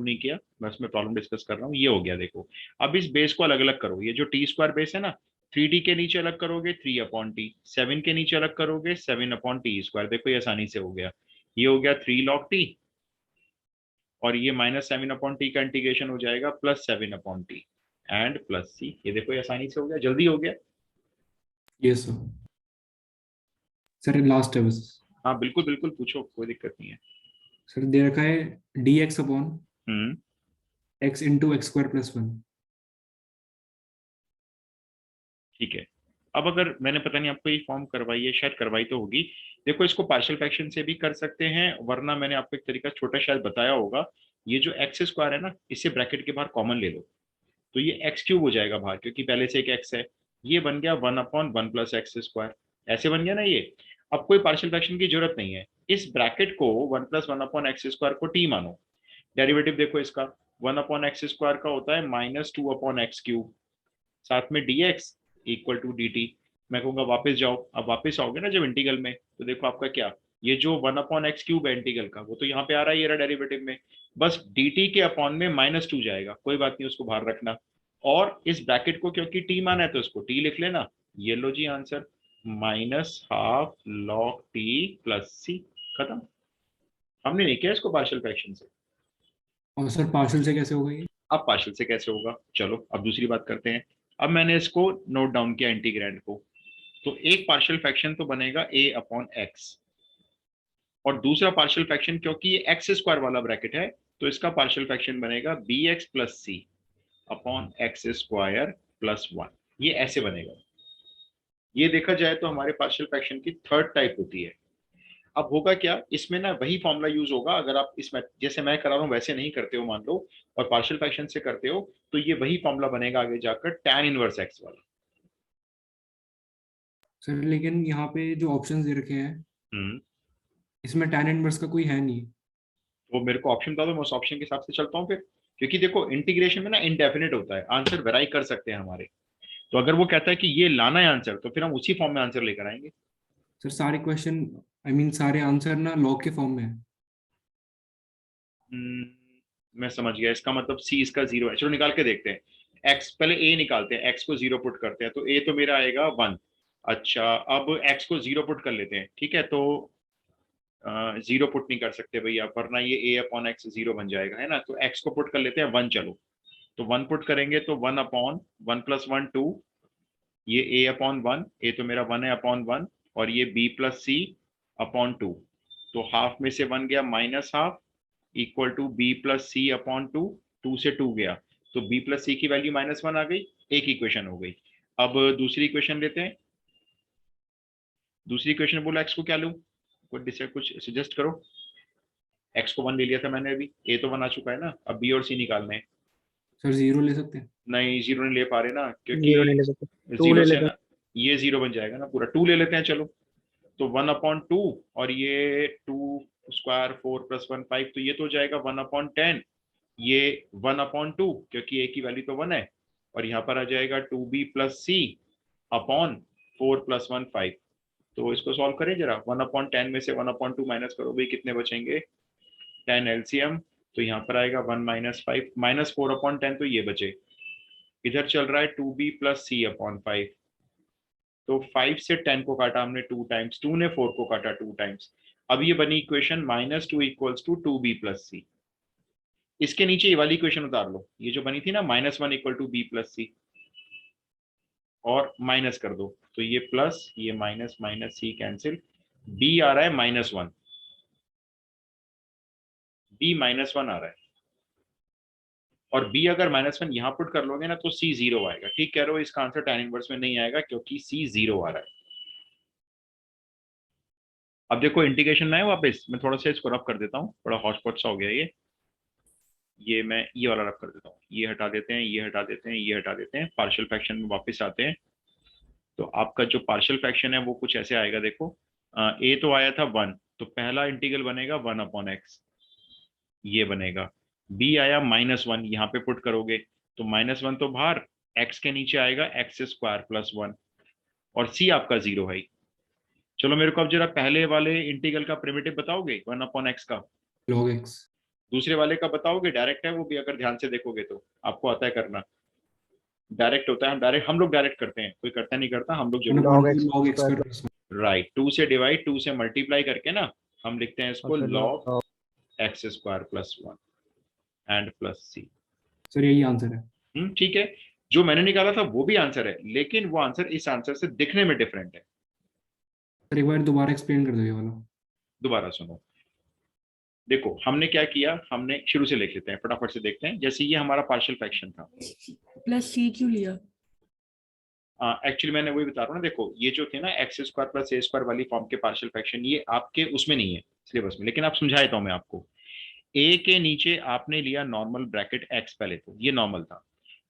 नहीं किया, बस मैं प्रॉब्लम डिस्कस कर रहा हूँ। ये हो गया देखो। अब इस बेस को अलग अलग करो, ये जो टी स्क्वायर बेस है ना, 3t के नीचे अलग करोगे 3/t, 7 के नीचे अलग करोगे 7/t स्क्वायर। देखो ये आसानी से हो गया। ये हो गया 3 log t, और ये -7/t का इंटीग्रेशन हो जाएगा +7/t एंड +c। ये देखो ये आसानी से हो गया, जल्दी हो गया। Yes sir. सर लास्ट है बस। हाँ बिल्कुल बिल्कुल, पूछो, कोई दिक्कत नहीं है। सर दे रखा है dx अपॉन हम्म। x into x square plus 1। ठीक है। अब अगर मैंने पता नहीं आपको ये फॉर्म करवाई है, शायद करवाई तो होगी। देखो इसको पार्शियल फ्रैक्शन से भी कर सकते हैं, वरना मैंने आपको एक तरीका छोटा शायद बताया होगा। ये जो एक्स स्क्वायर है ना, इससे ब्रैकेट के बाहर कॉमन ले लो, तो ये एक्स क्यूब हो जाएगा बाहर, क्योंकि पहले से एक एक्स है। ये बन गया 1/1 + x², ऐसे बन गया ना ये। अब कोई पार्शियल फ्रैक्शन की जरूरत नहीं है। इस ब्रैकेट को 1 + 1/x² को टी मानो। डेरिवेटिव देखो इसका, 1/x² का होता है -2/x³, साथ में dx = dt। मैं कहूंगा वापस जाओ, अब वापस आओगे ना जब इंटीग्रल में, तो देखो आपका क्या, ये जो 1/x³ है इंटीग्रल का, वो तो यहाँ पे आ रहा है, ये रहा डेरिवेटिव में। बस dt के अपॉन में -2 जाएगा, कोई बात नहीं, उसको बाहर रखना। और इस ब्रैकेट को क्योंकि t माना है तो इसको t लिख लेना। ये लो जी आंसर, -1/2 log t + c। खत्म। हमने नहीं किया इसको पार्शियल फ्रैक्शन से। और सर पार्शियल से कैसे होगा ये? अब पार्शियल से कैसे होगा, चलो अब दूसरी बात करते हैं। अब मैंने इसको नोट डाउन किया इंटीग्रैंड को, तो एक पार्शियल फ्रैक्शन तो बनेगा a/x, और दूसरा पार्शियल फ्रैक्शन, क्योंकि ये x² वाला ब्रैकेट है, तो इसका पार्शियल फ्रैक्शन बनेगा bx + c/x² + 1। ये ऐसे बनेगा। ये देखा जाए तो हमारे पार्शियल फ्रैक्शन की थर्ड टाइप होती है। अब होगा क्या, इसमें ना वही फॉर्मूला यूज होगा, अगर आप इसमें जैसे मैं करा रहा हूँ वैसे नहीं करते हो मान लो, और पार्शियल फ्रैक्शन से करते हो, तो ये वही फॉर्मूला बनेगा आगे जाकर tan−1x वाला। सर लेकिन यहाँ पे जो ऑप्शंस दे रखे हैं, हम्म। इसमें tan इनवर्स का कोई है नहीं। वो मेरे को ऑप्शन बता दो, मैं उस ऑप्शन के हिसाब से चलता हूँ फिर। क्योंकि देखो इंटीग्रेशन में ना इनडेफिनेट होता है, आंसर वेराई कर सकते हैं हमारे। तो अगर वो कहता है कि ये लाना है आंसर, तो फिर हम उसी फॉर्म में आंसर लेकर आएंगे। सर सारे क्वेश्चन, आई मीन सारे आंसर ना लॉग के फॉर्म में है। मैं समझ गया, इसका मतलब सी इसका 0 है। चलो निकाल के देखते हैं। एक्स पहले ए निकालते हैं, एक्स को 0 पुट करते हैं, तो ए तो मेरा आएगा 1। अच्छा, अब एक्स को 0 पुट कर लेते हैं, ठीक है, तो 0 पुट नहीं कर सकते भैया, वरना ये a/x 0 बन जाएगा, है ना। तो एक्स को पुट कर लेते हैं 1, चलो। तो 1 पुट करेंगे तो 1/1 + 1 2, ये a/1, ए तो मेरा 1 है अपॉन 1, और ये b + c/2। तो हाफ में से 1 गया, -½ = b + c/2। 2 से 2 गया, तो b + c की वैल्यू -1 आ गई। एक इक्वेशन हो गई। अब दूसरी इक्वेशन लेते हैं। दूसरी इक्वेशन बोला एक्स को क्या लूं, कुछ डिसाइड, कुछ सजेस्ट करो। एक्स को 1 ले लिया था मैंने अभी, ए तो 1 आ चुका है ना, अब बी और सी निकालने हैं। सर जीरो ले सकते हैं। नहीं, 0 नहीं ले पा रहे ना, क्योंकि जीरो नहीं ले सकते, टू 0 ले से लेते हैं। ना, ये 0 बन जाएगा ना पूरा। 2 ले लेते हैं चलो। तो 1/2, और ये 2² 4 + 1 5, तो ये तो हो जाएगा 1/10। ये 1/2, क्योंकि a की वैल्यू तो 1 है, और यहाँ पर आ जाएगा 2b + c/4 + 1 5। तो इसको सॉल्व करें जरा, 1/10 में से 1/2 माइनस करो भाई, कितने बचेंगे, 10 एलसीएम। तो यहाँ पर आएगा 1 - 5 -4/10, तो ये बचे। इधर चल रहा है 2b + c/5। तो 5 से 10 को काटा हमने 2 टाइम्स, 2 ने 4 को काटा 2 टाइम्स। अब ये बनी इक्वेशन -2 = 2b + c। इसके नीचे ये वाली इक्वेशन उतार लो, ये जो बनी थी ना, -1 = b + c, और माइनस कर दो, तो ये प्लस, ये माइनस, माइनस सी कैंसिल, b आ रहा है -1, b -1 आ रहा है। और b अगर -1 यहां पुट कर लोगे ना, तो c 0 आएगा। ठीक कह रहे हो, इसका आंसर tan इनवर्स में नहीं आएगा, क्योंकि c 0 आ रहा है। अब देखो इंटीग्रेशन में है वापस, मैं थोड़ा सा इसको रफ कर देता हूँ, थोड़ा हॉटस्पॉट सा हो गया ये मैं ये वाला रफ कर देता हूँ। ये हटा देते हैं, ये हटा देते हैं, ये हटा देते हैं, पार्शियल फ्रैक्शन में वापस आते हैं। तो आपका जो पार्शियल फ्रैक्शन है वो कुछ ऐसे आएगा, देखो ए तो आया था 1, तो पहला इंटीग्रल बनेगा 1/x, ये बनेगा। बी आया -1, यहाँ पे पुट करोगे, तो -1 तो बाहर, एक्स के नीचे आएगा x² + 1, और सी आपका 0 है। चलो मेरे को अब जरा पहले वाले इंटीग्रल का प्रिमिटिव बताओगे 1/x का। log x। दूसरे वाले का बताओगे, डायरेक्ट है वो भी, अगर ध्यान से देखोगे तो आपको आता है करना, डायरेक्ट होता है, हम लोग डायरेक्ट करते हैं, कोई करता नहीं करता, हम लोग जरूर one log two x log x square square plus plus 1। Right, 2 से डिवाइड, 2 से मल्टीप्लाई करके ना हम लिखते हैं इसको और फिर log log x square plus 1 and plus c. Sir यही आंसर है। ठीक है, जो मैंने निकाला था वो भी आंसर है, लेकिन वो आंसर इस आंसर से दिखने में डिफरेंट है। सर एक बार दोबारा एक्सप्लेन कर दो ये वाला। दोबारा सुनो, देखो हमने क्या किया, हमने शुरू से लिख लेते हैं, फटाफट से देखते हैं। जैसे ये हमारा पार्शियल फ्रैक्शन था, प्लस सी क्यों लिया? एक्चुअली मैंने वही बता रहा हूँ ना, देखो ये जो थे ना एक्स स्क्वायर प्लस ए स्क्वायर वाली फॉर्म के पार्शियल फ्रैक्शन, ये आपके उसमें नहीं है सिलेबस में, लेकिन आप समझाए तो मैं आपको। ए के नीचे आपने लिया नॉर्मल ब्रैकेट एक्स, पहले तो ये नॉर्मल था।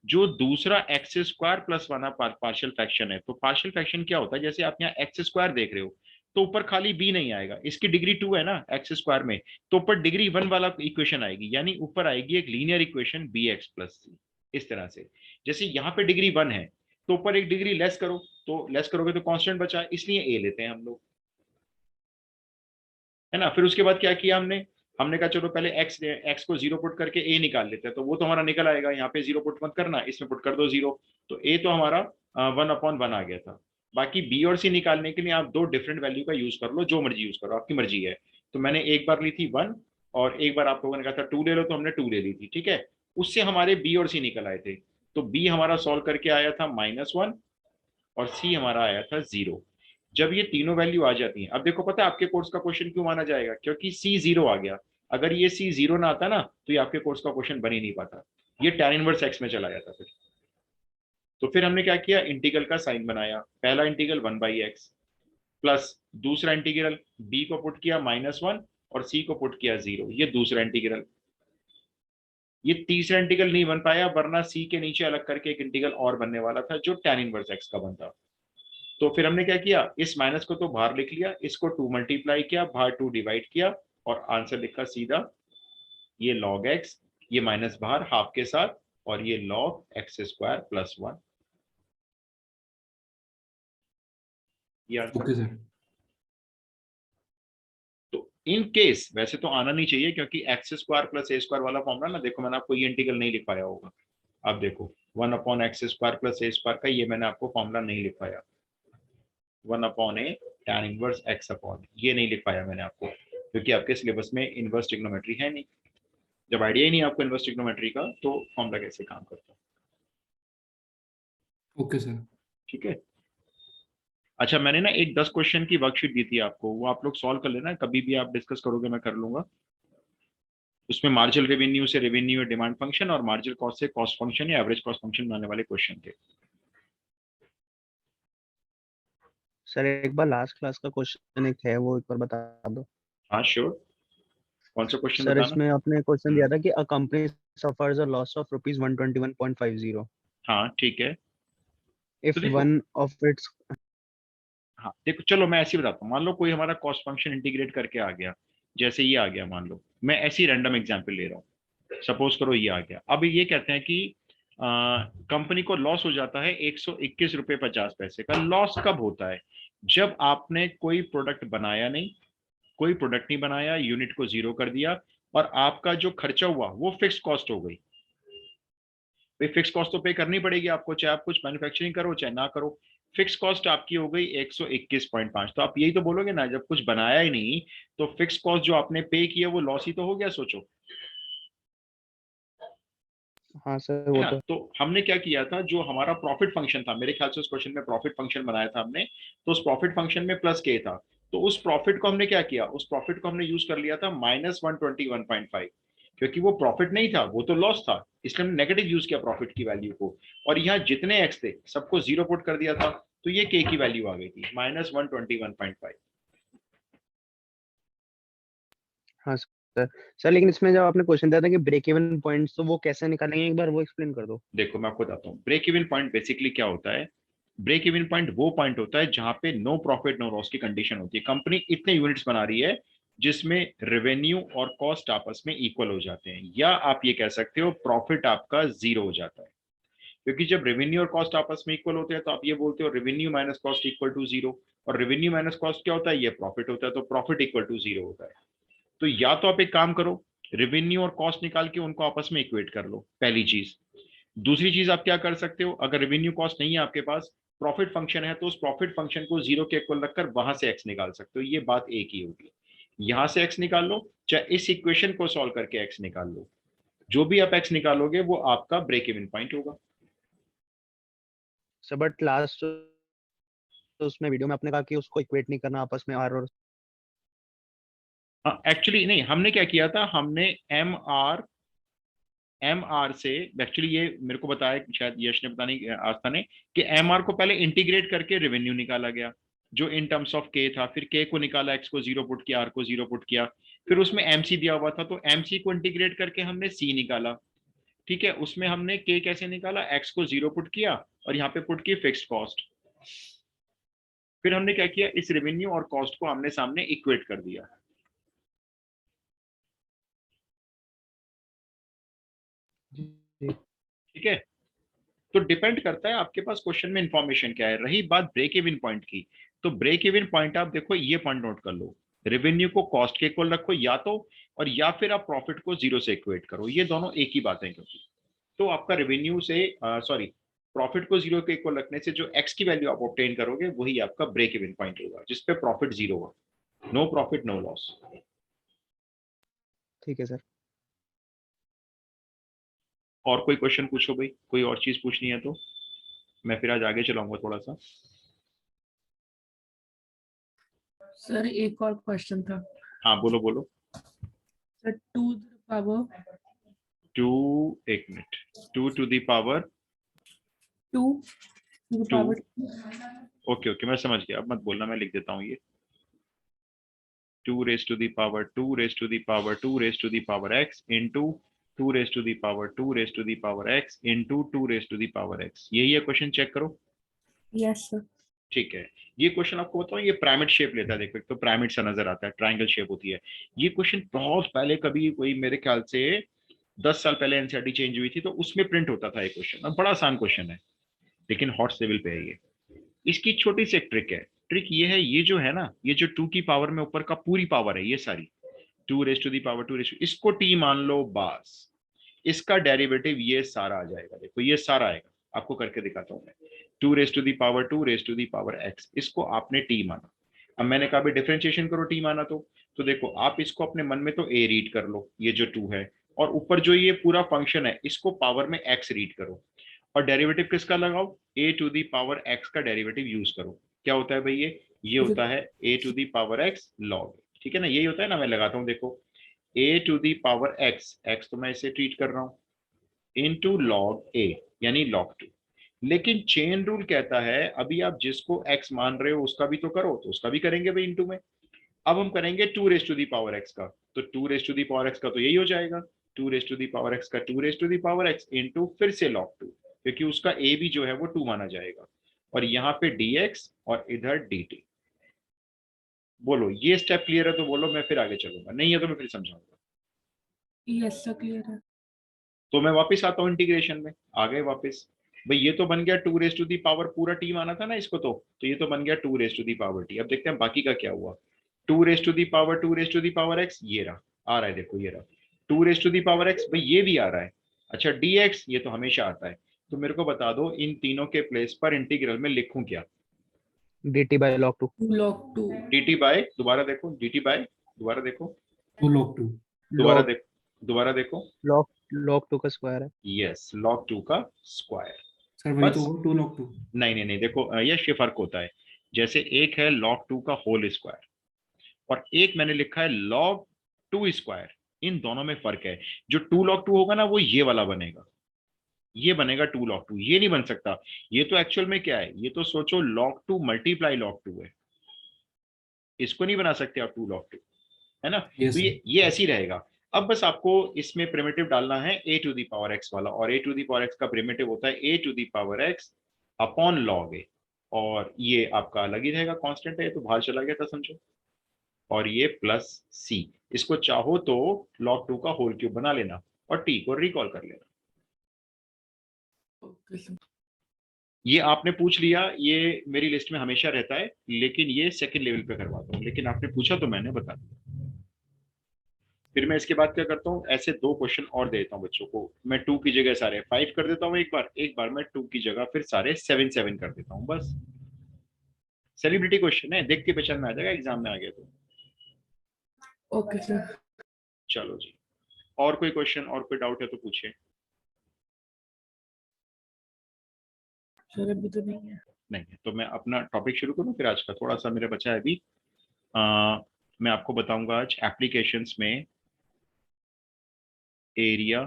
जो दूसरा x square plus one partial fraction है, तो पार्शियल फ्रैक्शन क्या होता है, जैसे आप यहाँ एक्स स्क्वायर देख रहे हो, तो ऊपर खाली बी नहीं आएगा, इसकी डिग्री 2 है ना एक्स स्क्वायर में, तो ऊपर डिग्री 1 वाला इक्वेशन आएगी, यानी ऊपर आएगी एक linear equation B X plus C, इस तरह से। जैसे यहाँ पे डिग्री 1 है, तो ऊपर एक डिग्री लेस करो, तो लेस करोगे तो कांस्टेंट बचा, इसलिए ए लेते हैं हम लोग, है ना। फिर उसके बाद क्या किया हमने, हमने कहा चलो पहले एक्स को 0 पुट करके ए निकाल लेते हैं, तो वो तो हमारा निकल आएगा, यहाँ पे 0 पुट मत करना, इसमें पुट कर दो 0, तो ए तो हमारा 1/1 आ गया था। बाकी बी और सी निकालने के लिए आप दो डिफरेंट वैल्यू का यूज कर लो, जो मर्जी यूज करो, आपकी मर्जी है। तो मैंने एक बार ली थी 1, और एक बार आप लोगों ने कहा था 2 ले लो, तो हमने 2 ले ली थी, ठीक है। उससे हमारे बी और सी निकल आए थे, तो बी हमारा सॉल्व करके आया था -1 और सी हमारा आया था 0। जब ये तीनों वैल्यू आ जाती हैं, अब देखो पता है आपके कोर्स का क्वेश्चन क्यों माना जाएगा, क्योंकि सी 0 आ गया। अगर ये सी 0 ना आता ना, तो ये आपके कोर्स का क्वेश्चन बन ही नहीं पाता, ये tan इनवर्स एक्स में चला जाता फिर। तो फिर हमने क्या किया, इंटीग्रल का साइन बनाया, पहला इंटीग्रल 1/x प्लस दूसरा इंटीग्रल b को पुट किया -1 और c को पुट किया 0, ये दूसरा इंटीग्रल। ये तीसरा इंटीग्रल नहीं बन पाया, वरना c के नीचे अलग करके एक इंटीग्रल और बनने वाला था जो tan इनवर्स एक्स का बनता। तो फिर हमने क्या किया, इस माइनस को तो बाहर लिख लिया, इसको 2 मल्टीप्लाई किया, बाहर 2 डिवाइड किया, और आंसर लिखा सीधा, ये log x, ये माइनस बाहर हाफ के साथ, और ये log x स्क्वायर प्लस 1, ये आंसर। Okay sir. तो इन केस वैसे तो आना नहीं चाहिए, क्योंकि एक्स स्क्वायर प्लस ए स्क्वायर वाला फॉर्मूला ना, देखो मैंने आपको ये इंटीग्रल नहीं लिख पाया होगा, आप देखो 1/x स्क्वायर प्लस ए स्क्वायर का ये मैंने आपको फॉर्मूला नहीं लिख पाया, 1/a tan inverse x upon, ये नहीं लिख पाया मैंने आपको, क्योंकि आपके सिलेबस में इनवर्स ट्रिग्नोमेट्री है नहीं। जब आइडिया ही नहीं आपको इनवर्स ट्रिग्नोमेट्री का, तो फॉर्मूला कैसे काम करता है। Okay sir. ठीक है, अच्छा मैंने ना एक 10 क्वेश्चन की वर्कशीट दी थी आपको, वो आप लोग सॉल्व कर लेना, कभी भी आप डिस्कस करोगे मैं कर लूंगा। उसमें मार्जिनल रेवेन्यू से रेवेन्यू डिमांड फंक्शन, और मार्जिनल कॉस्ट से कॉस्ट फंक्शन या एवरेज कॉस्ट फंक्शन बनाने वाले क्वेश्चन थे। सर एक बार लास्ट क्लास का क्वेश्चन एक है, वो एक बार बता दो। हाँ श्योर, कौन सा क्वेश्चन सर बताना। इसमें आपने क्वेश्चन दिया था कि a company suffers a loss of ₹121.50 हाँ ठीक है, इफ तो देखो, वन ऑफ इट्स। हाँ देखो चलो मैं ऐसे ही बताता हूँ, मान लो कोई हमारा कॉस्ट फंक्शन इंटीग्रेट करके आ गया, जैसे ये आ गया, मान लो मैं ऐसी रैंडम एग्जांपल ले रहा हूँ, सपोज करो ये आ गया। अब ये कहते हैं कि कंपनी को लॉस हो जाता है 121 रुपये 50 पैसे का। लॉस कब होता है, जब आपने कोई प्रोडक्ट बनाया नहीं, कोई प्रोडक्ट नहीं बनाया, यूनिट को 0 कर दिया, और आपका जो खर्चा हुआ वो फिक्स कॉस्ट हो गई। भाई फिक्स कॉस्ट तो पे करनी पड़ेगी आपको, चाहे आप कुछ मैन्युफैक्चरिंग करो चाहे ना करो, फिक्स कॉस्ट आपकी हो गई 121.5। तो आप यही तो बोलोगे ना, जब कुछ बनाया ही नहीं तो फिक्स कॉस्ट जो आपने पे किया वो लॉस ही तो हो गया, सोचो, हाँ सर है वो ना। तो। तो हमने क्या किया था, जो हमारा प्रॉफिट फंक्शन था, मेरे ख्याल से उस क्वेश्चन में प्रॉफिट फंक्शन बनाया था हमने, तो उस प्रॉफिट फंक्शन में प्लस के था, तो उस प्रॉफिट को हमने क्या किया, उस प्रॉफिट को हमने यूज कर लिया था -121.5, क्योंकि वो प्रॉफिट नहीं था, वो तो लॉस था, इसलिए हमने नेगेटिव यूज किया प्रॉफिट की वैल्यू को, और यहाँ जितने एक्स थे सबको 0 पुट कर दिया था, तो ये के की वैल्यू आ गई थी -121.5। हाँ सर। सर लेकिन इसमें जब आपने क्वेश्चन दिया था कि ब्रेक इवन पॉइंट्स, तो वो कैसे निकालेंगे, एक बार वो एक्सप्लेन कर दो। देखो मैं आपको बताता हूँ, ब्रेक इवन पॉइंट बेसिकली क्या होता है। ब्रेक इवन पॉइंट वो पॉइंट होता है जहां पे नो प्रॉफिट नो लॉस की कंडीशन होती है, कंपनी इतने यूनिट्स बना रही है जिसमें रेवेन्यू और कॉस्ट आपस में इक्वल हो जाते हैं, या आप ये कह सकते हो प्रॉफिट आपका 0 हो जाता है। क्योंकि जब रेवेन्यू और कॉस्ट आपस में इक्वल होते हैं, तो आप ये बोलते हो revenue minus cost equal to 0, और रेवेन्यू माइनस कॉस्ट क्या होता है, ये प्रॉफिट होता है, तो प्रॉफिट इक्वल टू 0 होता है। तो या तो आप एक काम करो, रेवेन्यू और कॉस्ट निकाल के उनको आपस में इक्वेट कर लो, पहली चीज। दूसरी चीज आप क्या कर सकते हो, अगर रेवेन्यू कॉस्ट नहीं है आपके पास, प्रॉफिट फंक्शन है, तो उस प्रॉफिट फंक्शन को 0 के इक्वल रखकर वहां से एक्स निकाल सकते हो। ये बात एक ही होगी। यहां से एक्स निकाल लो, चाहे इस इक्वेशन को सॉल्व करके एक्स निकाल लो, जो भी आप एक्स निकालोगे वो आपका ब्रेक इवन पॉइंट होगा। सर बट लास्ट तो उसमें वीडियो में आपने कहा कि उसको इक्वेट नहीं करना आपस में आर और एक्चुअली नहीं, हमने क्या किया था, हमने एम आर से, एक्चुअली ये मेरे को बताया शायद यश ने, पता नहीं आस्था ने, कि एम आर को पहले इंटीग्रेट करके रेवेन्यू निकाला गया जो इन टर्म्स ऑफ के था, फिर के को निकाला, एक्स को 0 पुट किया, आर को 0 पुट किया, फिर उसमें एमसी दिया हुआ था, तो एमसी को इंटीग्रेट करके हमने सी निकाला। ठीक है, उसमें हमने के कैसे निकाला, एक्स को 0 पुट किया और यहाँ पे पुट की फिक्स्ड कॉस्ट। फिर हमने क्या किया, इस रेवेन्यू और कॉस्ट को हमने सामने इक्वेट कर दिया। ठीक है, तो डिपेंड करता है आपके पास क्वेश्चन में इंफॉर्मेशन क्या है। रही बात ब्रेक इवन पॉइंट की, तो ब्रेक इवन पॉइंट आप देखो, ये पॉइंट नोट कर लो, रेवेन्यू को कॉस्ट के इक्वल रखो या तो, और या फिर आप प्रॉफिट को 0 से इक्वेट करो, ये दोनों एक ही बात है। क्योंकि तो आपका रेवेन्यू से सॉरी प्रॉफिट को 0 के इक्वल रखने से जो एक्स की वैल्यू आप ऑब्टेन करोगे वही आपका ब्रेक इवन पॉइंट होगा, जिसपे प्रॉफिट 0 होगा। No profit no loss. ठीक है सर। और कोई क्वेश्चन पूछो भाई, कोई और चीज पूछनी है तो मैं फिर आज आगे चलाऊंगा थोड़ा सा। सर एक और क्वेश्चन था हाँ बोलो बोलो। Sir. 2 to the power 1 minute, 2 to the power 2 to the 2। power okay okay, मैं समझ गया, अब मत बोलना, मैं लिख देता हूँ ये 2 raised to the power 2 raised to the power 2 raised to the power x into 2 raised to the power 2 raised to the power x into 2 raised to the power x। यही है क्वेश्चन, चेक करो। Yes sir. ठीक है, ये question आपको बताऊं, ये pyramid shape लेता है, देखो एक तो पिरामिड सा नजर आता है, ट्रायंगल शेप होती है। ये क्वेश्चन बहुत पहले कभी कोई मेरे ख्याल से 10 साल पहले एनसीईआरटी चेंज हुई थी, तो उसमें प्रिंट होता था ये क्वेश्चन। अब बड़ा आसान क्वेश्चन है, लेकिन हॉट लेवल पे है ये। इसकी छोटी सी एक ट्रिक है, ट्रिक ये है, ये जो है ना, ये जो 2 की पावर में ऊपर का पूरी पावर है, ये सारी 2 raised to the power 2 raised to, इसको टी मान लो बस, इसका डेरिवेटिव ये सारा आ जाएगा। देखो ये सारा आएगा, आपको करके दिखाता हूं मैं। 2 raised to the power 2 raised to the power x, इसको आपने टी माना। अब मैंने कहा भी डिफरेंशिएशन करो टी माना तो देखो आप इसको अपने मन में तो a रीड कर लो, ये जो 2 है, और ऊपर जो ये पूरा फंक्शन है इसको पावर में x रीड करो, और डेरिवेटिव किसका लगाओ, a to the power x का डेरिवेटिव यूज करो। क्या होता है भाई ये होता है a to the power x log। ठीक है ना, यही होता है ना, मैं लगाता हूं देखो, a to the power x तो मैं इसे ट्रीट कर रहा हूं into log a यानी log 2। लेकिन चेन रूल कहता है अभी आप जिसको x मान रहे हो उसका भी तो करो, तो उसका भी करेंगे भाई इंटू में। अब हम करेंगे 2 raised to the power x का, तो 2 raised to the power x का तो यही हो जाएगा, 2 raised to the power x का 2 raised to the power x into फिर से log 2, क्योंकि उसका a भी जो है वो 2 माना जाएगा, और यहाँ पे dx और इधर dt। बोलो ये स्टेप क्लियर है तो बोलो, मैं फिर आगे चलूंगा, नहीं है तो मैं फिर समझाऊंगा। यस सर क्लियर है। तो मैं वापस आता हूँ इंटीग्रेशन में, आ गए वापस भाई, ये तो बन गया 2 raised to the power पूरा t माना था ना इसको, तो ये तो बन गया 2 raised to the power t। अब देखते हैं बाकी का क्या हुआ। 2 raised to the power 2 raised to the power x, ये रहा, आ रहा है देखो, ये रहा 2 raised to the power x, भाई ये भी आ रहा है। अच्छा dx ये तो हमेशा आता है, तो मेरे को बता दो इन तीनों के प्लेस पर इंटीग्रल में लिखूं क्या, dt by log 2 log 2 dt bye, दोबारा देखो dt बाय, दोबारा देखो, 2 log 2 दोबारा log देखो, दोबारा देखो, log 2 का स्क्वायर है। यस log 2 का स्क्वायर। सर वही बस तो होगा 2 log 2। नहीं देखो ये फर्क होता है, जैसे एक है log 2 का होल स्क्वायर और एक मैंने लिखा है log 2 स्क्वायर, इन दोनों में फर्क है। जो 2 log 2 होगा ना वो ये वाला बनेगा, ये बनेगा 2 log 2, ये नहीं बन सकता। ये तो एक्चुअल में क्या है, ये तो सोचो log 2 मल्टीप्लाई log 2 है, इसको नहीं बना सकते आप 2 log 2, है ना। Yes, तो ये ऐसे ही रहेगा। अब बस आपको इसमें प्रिमिटिव डालना है a to the power x वाला, और a to the power x का प्रिमिटिव होता है a to the power x upon log a, और ये आपका अलग ही रहेगा, कांस्टेंट है, तो बाहर चला गया था समझो, और ये प्लस c, इसको चाहो तो log 2 का होल क्यूब बना लेना और t को रिकॉल कर लेना। Okay sir. ये आपने पूछ लिया, ये मेरी लिस्ट में हमेशा रहता है, लेकिन ये सेकंड लेवल पे करवाता हूँ, लेकिन आपने पूछा तो मैंने बता दिया। फिर मैं इसके बाद क्या करता हूँ, ऐसे 2 क्वेश्चन और देता हूँ बच्चों को। मैं 2 की जगह सारे 5 कर देता हूँ एक बार मैं 2 की जगह फिर सारे 7 कर देता हूँ। बस सेलिब्रिटी क्वेश्चन है, देख के पहचान में आ जाएगा एग्जाम में आ गया तो। Okay sir. चलो जी, और कोई क्वेश्चन और कोई डाउट है तो पूछिए। सर अभी तो नहीं है। नहीं है तो मैं अपना टॉपिक शुरू करूँ फिर। आज का थोड़ा सा मेरा बचा है अभी। मैं आपको बताऊंगा आज एप्लीकेशंस में एरिया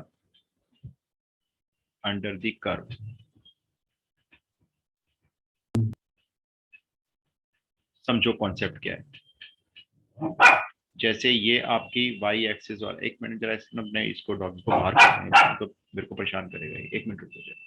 अंडर द कर्व। समझो कॉन्सेप्ट क्या है। जैसे ये आपकी वाई एक्सिस और, एक मिनट जरा मैं इसको डॉग को बाहर करते हैं तो मेरे को परेशान करेगा ये। एक मिनट रुको जरा।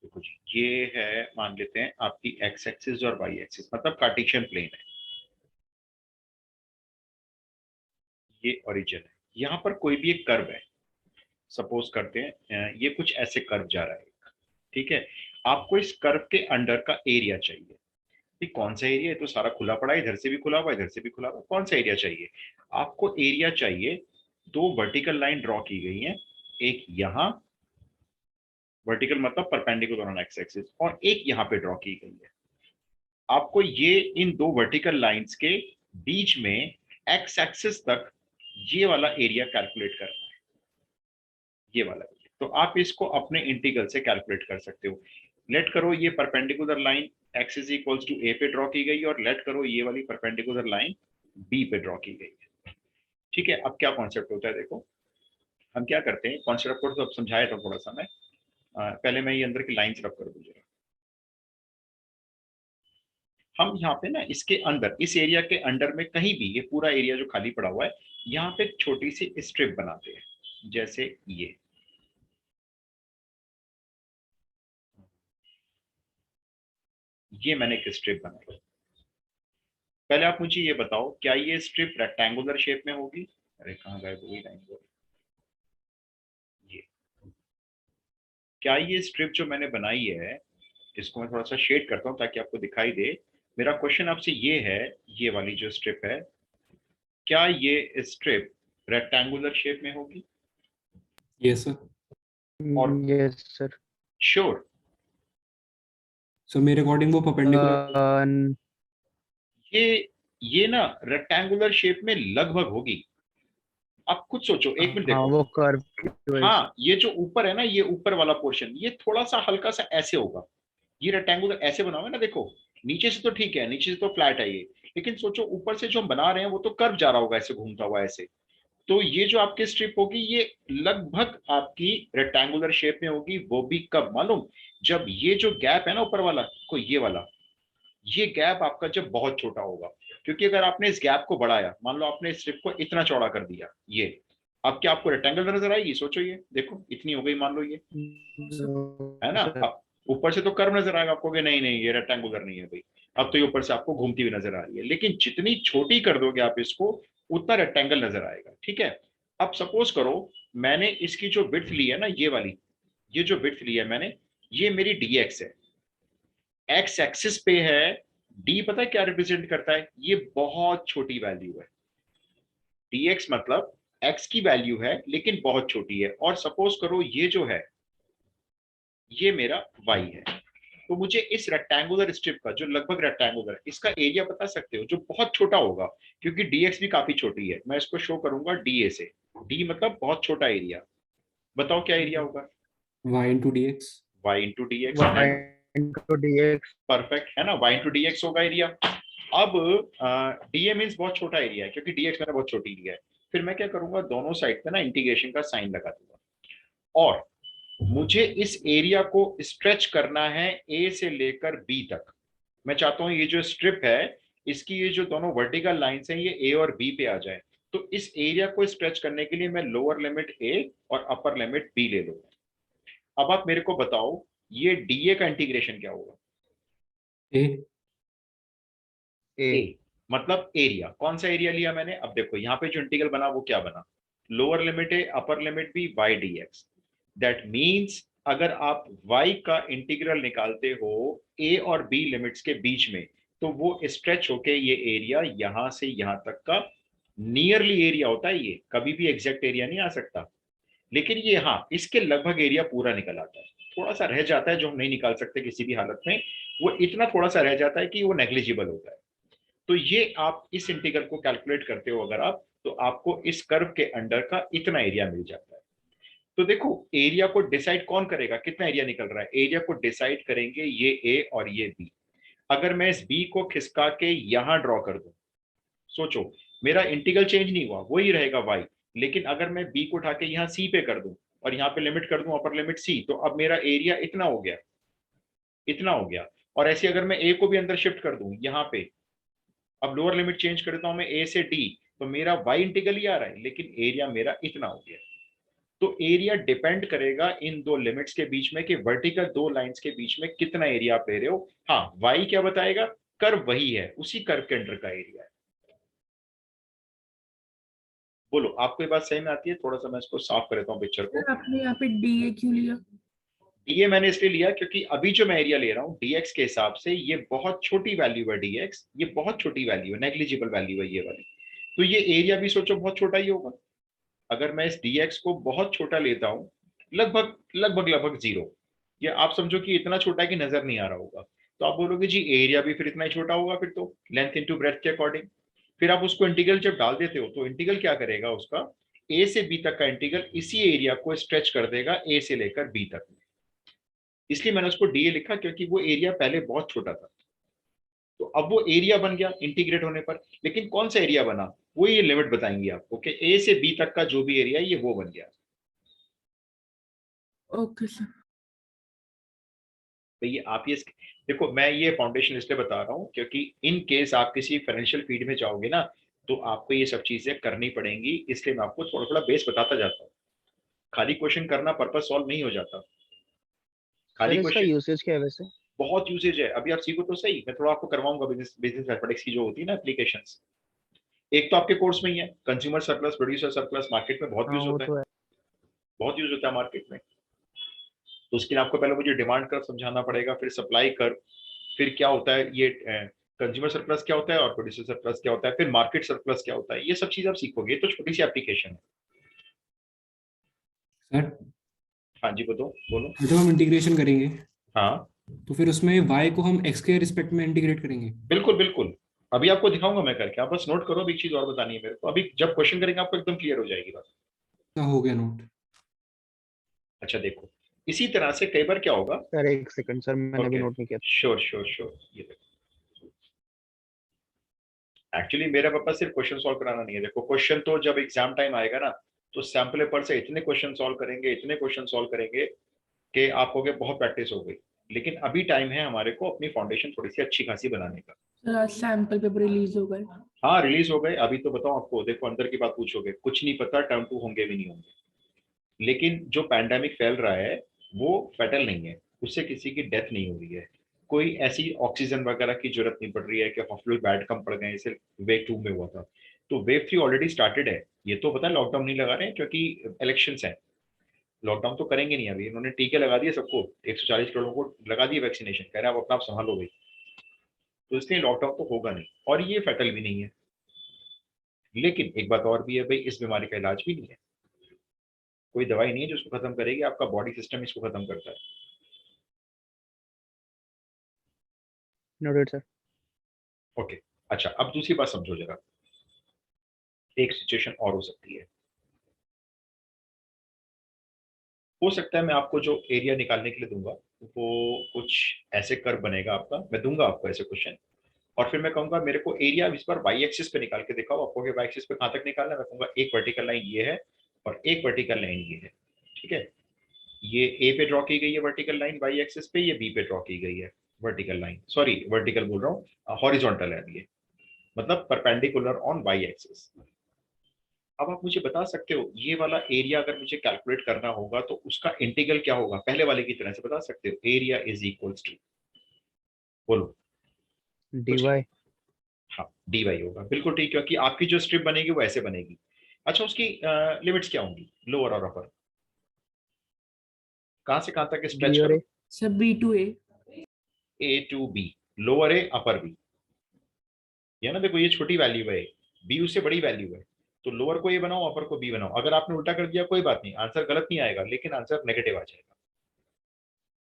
देखो जी, ये है मान लेते हैं आपकी एक्स एक्सिस और वाई एक्सिस, मतलब कार्टेशियन प्लेन है। ये ओरिजिन है। यहाँ पर कोई भी एक कर्व है, सपोज करते हैं ये कुछ ऐसे कर्व जा रहा है, ठीक है। आपको इस कर्व के अंडर का एरिया चाहिए। ये कौन सा एरिया है, तो सारा खुला पड़ा है, इधर से भी खुला हुआ है, इधर से भी खुला हुआ है। कौन सा एरिया चाहिए आपको? एरिया चाहिए। 2 वर्टिकल लाइन ड्रॉ की गई है, एक यहाँ वर्टिकल मतलब परपेंडिकुलर ऑन एक्स एक्सिस, और एक यहाँ पे ड्रॉ की गई है। आपको ये इन 2 वर्टिकल लाइंस के बीच में एक्स एक्सिस तक ये वाला एरिया कैलकुलेट करना है, ये वाला एरिया। तो आप इसको अपने इंटीग्रल से कैलकुलेट कर सकते हो। लेट करो ये perpendicular line x is equals to a पे ड्रॉ की गई और लेट करो ये वाली परपेंडिकुलर लाइन b पे ड्रॉ की गई है, ठीक है। अब क्या कॉन्सेप्ट होता है, देखो हम क्या करते हैं, कॉन्सेप्ट को तो अब समझाया था थोड़ा सा मैं। पहले मैं ये अंदर की लाइंस रख कर दूं जरा। हम यहाँ पे ना इसके अंदर, इस एरिया के अंडर में कहीं भी, ये पूरा एरिया जो खाली पड़ा हुआ है, यहाँ पे एक छोटी सी स्ट्रिप बनाते हैं, जैसे ये मैंने एक स्ट्रिप बनाई। पहले आप मुझे ये बताओ, क्या ये स्ट्रिप रेक्टेंगुलर शेप में होगी? अरे कहाँ गए वही लाइन को। ये क्या ये स्ट्रिप जो मैंने बनाई है, इसको मैं थोड़ा सा शेड करता हूँ ताकि आपको दिखाई दे। मेरा क्वेश्चन आपसे ये है, ये वाली जो स्ट्रिप है, क्या ये स्ट्रिप रेक्टेंगुलर शेप में होगी? Yes, sir. और यस सर। श्योर? So मेरे अकॉर्डिंग वो परपेंडिकुलर ये ना रेक्टेंगुलर शेप में लगभग होगी। आप खुद सोचो, एक मिनट हाँ देखो। वो कर्व। हाँ, ये जो ऊपर है ना, ये ऊपर वाला पोर्शन, ये थोड़ा सा हल्का सा ऐसे होगा। ये रेक्टेंगुलर ऐसे बना हुआ है ना, देखो नीचे से तो ठीक है, नीचे से तो फ्लैट है ये, लेकिन सोचो ऊपर से जो हम बना रहे हैं वो तो कर्व जा रहा होगा ऐसे, घूमता हुआ ऐसे। तो ये जो आपकी स्ट्रिप होगी ये लगभग आपकी रेक्टेंगुलर शेप में होगी। वो भी कब मालूम? जब ये जो गैप है ना ऊपर वाला, को ये वाला, ये गैप आपका जब बहुत छोटा होगा। क्योंकि अगर आपने इस गैप को बढ़ाया, मान लो आपने इस स्ट्रिप को इतना चौड़ा कर दिया, ये अब क्या आपको रेक्टेंगल नजर आएगी? सोचो, ये देखो इतनी हो गई मान लो, ये है ना। अब ऊपर से तो कर्व नजर आएगा आपको कि नहीं नहीं ये रेक्टेंगुलर नहीं है भाई, अब तो ये ऊपर से आपको घूमती हुई नजर आ रही है। लेकिन जितनी छोटी कर दोगे आप इसको, उतना रेक्टेंगल नजर आएगा, ठीक है। अब सपोज करो मैंने इसकी जो विड्थ ली है ना, ये वाली, ये जो विड्थ ली है मैंने, ये मेरी dx है, एक्स एक्सिस पे है। डी पता है क्या रिप्रेजेंट करता है? ये बहुत छोटी वैल्यू है। dx मतलब x की वैल्यू है लेकिन बहुत छोटी है। और सपोज करो ये जो है, ये मेरा y है। तो मुझे इस रेक्टेंगुलर स्ट्रिप का, जो लगभग रेक्टेंगुलर है, इसका एरिया बता सकते हो, जो बहुत छोटा होगा, क्योंकि dx भी काफी छोटी है। मैं इसको शो करूंगा dA से। d मतलब बहुत छोटा एरिया। बताओ क्या एरिया होगा? y into dx. y into D x. y into dx। Perfect है ना, y इंटू dx होगा एरिया। अब डीए मीन्स बहुत छोटा एरिया है, क्योंकि dx मैंने बहुत छोटी लिया है। फिर मैं क्या करूंगा, दोनों साइड पे ना इंटीग्रेशन का साइन लगा दूंगा, और मुझे इस एरिया को स्ट्रेच करना है ए से लेकर बी तक। मैं चाहता हूं ये जो स्ट्रिप है, इसकी ये जो दोनों वर्टिकल लाइंस हैं, ये ए और बी पे आ जाए। तो इस एरिया को स्ट्रेच करने के लिए मैं लोअर लिमिट ए और अपर लिमिट बी ले लूंगा। अब आप मेरे को बताओ, ये डीए का इंटीग्रेशन क्या होगा? ए ए। ए मतलब एरिया। कौन सा एरिया लिया मैंने? अब देखो यहाँ पे जो इंटीग्रल बना वो क्या बना, lower limit a upper limit b y d x. That means अगर आप y का इंटीग्रल निकालते हो a और b लिमिट्स के बीच में, तो वो स्ट्रेच होके ये एरिया यहां से यहां तक का नियरली एरिया होता है। ये कभी भी एग्जैक्ट एरिया नहीं आ सकता, लेकिन ये हाँ इसके लगभग एरिया पूरा निकल आता है। थोड़ा सा रह जाता है जो हम नहीं निकाल सकते किसी भी हालत में, वो इतना थोड़ा सा रह जाता है कि वो नेग्लिजिबल होता है। तो ये आप इस इंटीग्रल को कैलकुलेट करते हो अगर आप, तो आपको इस कर्व के अंडर का इतना एरिया मिल जाता है। तो देखो एरिया को डिसाइड कौन करेगा, कितना एरिया निकल रहा है? एरिया को डिसाइड करेंगे ये ए और ये बी। अगर मैं इस बी को खिसका के यहां ड्रॉ कर दूं, सोचो मेरा इंटीग्रल चेंज नहीं हुआ, वही रहेगा वाई। लेकिन अगर मैं बी को उठा के यहाँ सी पे कर दूं और यहाँ पे लिमिट कर दूं अपर लिमिट सी, तो अब मेरा एरिया इतना हो गया, इतना हो गया। और ऐसे अगर मैं ए को भी अंदर शिफ्ट कर दूं यहाँ पे, अब लोअर लिमिट चेंज कर देता हूं मैं ए से डी, तो मेरा वाई इंटीग्रल ही आ रहा है, लेकिन एरिया मेरा इतना हो गया। तो एरिया डिपेंड करेगा इन दो लिमिट्स के बीच में कि वर्टिकल दो लाइंस के बीच में कितना एरिया आप ले रहे हो। हाँ वाई क्या बताएगा, कर्व वही है, उसी कर्व के अंडर का एरिया है। बोलो आपको ये बात सही में आती है? थोड़ा सा मैं इसको साफ कर देता हूँ पिक्चर को। सर आपने यहाँ पे डी ए क्यों लिया? डीए मैंने इसलिए लिया क्योंकि अभी जो मैं एरिया ले रहा हूँ डीएक्स के हिसाब से, ये बहुत छोटी वैल्यू है डीएक्स, ये बहुत छोटी वैल्यू है, नेग्लिजिबल वैल्यू है ये वाली। तो ये एरिया भी सोचो बहुत छोटा ही होगा। अगर मैं इस dx को बहुत छोटा लेता हूं, लगभग लगभग लगभग जीरो, ये आप समझो कि इतना छोटा है कि नजर नहीं आ रहा होगा, तो आप बोलोगे जी एरिया भी फिर इतना ही छोटा होगा, फिर तो लेंथ इनटू ब्रेथ के अकॉर्डिंग। फिर आप उसको इंटीग्रल जब डाल देते हो, तो इंटीग्रल क्या करेगा, उसका ए से बी तक का इंटीग्रल इसी एरिया को स्ट्रेच कर देगा ए से लेकर बी तक। इसलिए मैंने उसको डीए लिखा क्योंकि वो एरिया पहले बहुत छोटा था। तो अब वो एरिया बन गया इंटीग्रेट होने पर, लेकिन कौन सा एरिया बना वो ये लिमिट बताएंगी आपको कि ए से बी तक का जो भी एरिया है ये वो बन गया। Okay sir. तो ये आप ये देखो, मैं ये फाउंडेशन इसलिए बता रहा हूँ क्योंकि इन केस आप किसी फाइनेंशियल फील्ड में जाओगे ना, तो आपको ये सब चीजें करनी पड़ेंगी, इसलिए मैं आपको थोड़ा थोड़ा बेस बताता जाता हूँ। खाली क्वेश्चन करना पर्पस सॉल्व नहीं हो जाता। खाली सर इसका क्वेश्चन यूसेज क्या है वैसे? बहुत यूसेज है, अभी आप सीखो तो सही, मैं थोड़ा आपको करवाऊंगा बिजनेस बिजनेस मैथमेटिक्स की जो होती है ना एप्लीकेशंस। एक तो आपके कोर्स में ही है consumer surplus, producer surplus, market में बहुत हाँ यूज वो होता है, तो है। बहुत यूज होता है मार्केट में। तो उसके लिए आपको पहले मुझे डिमांड कर्व समझाना पड़ेगा, फिर सप्लाई कर्व, फिर क्या होता है ये कंज्यूमर सरप्लस क्या होता है और प्रोड्यूसर सरप्लस क्या होता है, फिर मार्केट सरप्लस क्या होता है, ये सब चीज आप सीखोगे। तो छोटी सी एप्लीकेशन है। सर हाँ जी बोलो बोलो। जब हम इंटीग्रेशन करेंगे हाँ तो फिर उसमें y को हम x के रिस्पेक्ट में इंटीग्रेट करेंगे? बिल्कुल बिल्कुल, अभी आपको दिखाऊंगा मैं करके, आप बस नोट करो। अभी एक चीज और बतानी है मेरे को, अभी जब क्वेश्चन करेंगे आपको एकदम क्लियर हो जाएगी बात। हो गया नोट। अच्छा देखो, इसी तरह से कई बार क्या होगा। सर एक सेकंड सर, मैंने भी ओके नोट नहीं किया। Sure sure sure. ये देखो एक्चुअली मेरा पर्पस सिर्फ क्वेश्चन सॉल्व कराना नहीं है। देखो क्वेश्चन तो जब एग्जाम टाइम आएगा ना, तो सैम्पल पेपर से इतने क्वेश्चन सॉल्व करेंगे, इतने क्वेश्चन सॉल्व करेंगे कि आप हो गए बहुत प्रैक्टिस हो गई। लेकिन अभी टाइम है हमारे को अपनी फाउंडेशन थोड़ी सी अच्छी खासी बनाने का। सर आज सैंपल पेपर रिलीज हो गए। हाँ रिलीज हो गए, अभी तो बताओ आपको, देखो अंदर की बात पूछोगे, कुछ नहीं पता टर्म 2 होंगे भी नहीं होंगे। लेकिन जो पैंडेमिक फैल रहा है वो फेटल नहीं है, उससे किसी की डेथ नहीं हो रही है, कोई ऐसी ऑक्सीजन वगैरह की जरूरत नहीं पड़ रही है कि हॉस्पिटल बेड कम पड़ गए, सिर्फ वेव 2 में हुआ था। तो वेव 3 ऑलरेडी स्टार्टेड है। ये तो पता है लॉकडाउन नहीं लगा रहे हैं क्योंकि इलेक्शंस है, लॉकडाउन तो करेंगे नहीं। अभी इन्होंने टीके लगा दिए सबको, 140 करोड़ को लगा दिए वैक्सीनेशन, कह रहे हैं आप अपना आप संभालो भाई। तो इसलिए लॉकडाउन तो होगा नहीं, और ये फेटल भी नहीं है। लेकिन एक बात और भी है भाई, इस बीमारी का इलाज भी नहीं है, कोई दवाई नहीं है जो इसको खत्म करेगी, आपका बॉडी सिस्टम इसको खत्म करता है। Noted sir. ओके अच्छा, अब दूसरी बात समझो जरा, एक सिचुएशन और हो सकती है। हो सकता है मैं आपको जो एरिया निकालने के लिए दूंगा वो कुछ ऐसे कर्व बनेगा आपका, मैं दूंगा आपको ऐसे क्वेश्चन, और फिर मैं कहूंगा मेरे को एरिया इस बार वाई एक्सिस पे निकाल के दिखाओ। आपको वाई एक्सिस पे कहां तक निकालना है, मैं कहूंगा एक वर्टिकल लाइन ये है और एक वर्टिकल लाइन ये है, ठीक है। ये ए पे ड्रॉ की गई है वर्टिकल लाइन वाई एक्सिस पे, ये बी पे ड्रॉ की गई है वर्टिकल लाइन, सॉरी वर्टिकल बोल रहा हूँ, हॉरिजॉन्टल है ये, मतलब परपेंडिकुलर ऑन वाई एक्सिस। अब आप मुझे बता सकते हो ये वाला एरिया अगर मुझे कैलकुलेट करना होगा तो उसका इंटीग्रल क्या होगा, पहले वाले की तरह से बता सकते हो। एरिया इज इक्वल्स टू, बोलो dy कुछ। हाँ dy होगा, बिल्कुल ठीक, क्योंकि आपकी जो स्ट्रिप बनेगी वो ऐसे बनेगी। अच्छा उसकी लिमिट्स क्या होंगी, लोअर और अपर, कहां से कहां तक स्ट्रेच b और करो? a sir b to a. A to b, lower a upper b, ये ना देखो ये छोटी वैल्यू है, बी उससे बड़ी वैल्यू है, तो लोअर को ए बनाओ अपर को बी बनाओ। अगर आपने उल्टा कर दिया कोई बात नहीं, आंसर गलत नहीं आएगा लेकिन आंसर नेगेटिव आ जाएगा।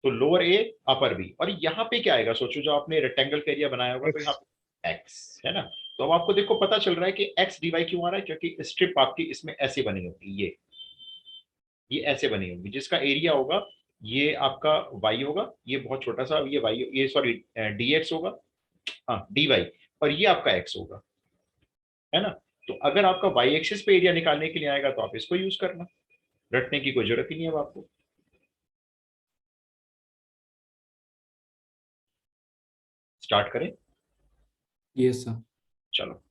तो लोअर ए अपर बी, और यहाँ पे क्या आएगा सोचो, जो आपने रेक्टेंगल का एरिया बनाया होगा तो x यहाँ पे एक्स है ना। तो अब आपको देखो पता चल रहा है कि एक्स डी वाई क्यों आ रहा है, क्योंकि स्ट्रिप आपकी इसमें ऐसे बनी होगी, ये ऐसे बनी होगी, जिसका एरिया होगा ये आपका y होगा, ये बहुत छोटा सा ये y, ये सॉरी dx होगा, हाँ dy, और ये आपका x होगा, है ना। तो अगर आपका y एक्सिस पे एरिया निकालने के लिए आएगा तो आप इसको यूज करना, रटने की कोई जरूरत ही नहीं है अब आपको। स्टार्ट करें, Yes, sir. चलो।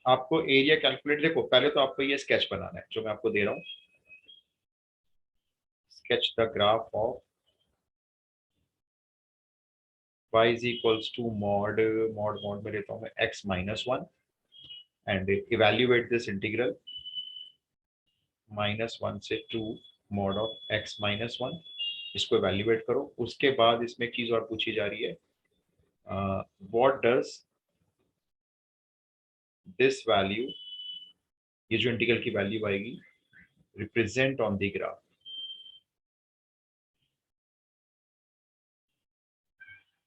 आपको एरिया कैलकुलेट, देखो पहले तो आपको ये स्केच बनाना है जो मैं आपको दे रहा हूं, sketch the graph of y is equals to mod mod में लेता हूं मैं x minus 1 and evaluate this integral -1 से 2 mod of x minus 1, इसको evaluate करो। उसके बाद इसमें एक चीज और पूछी जा रही है, what does this value, ये जो इंटीग्रल की वैल्यू आएगी, रिप्रेजेंट ऑन द ग्राफ।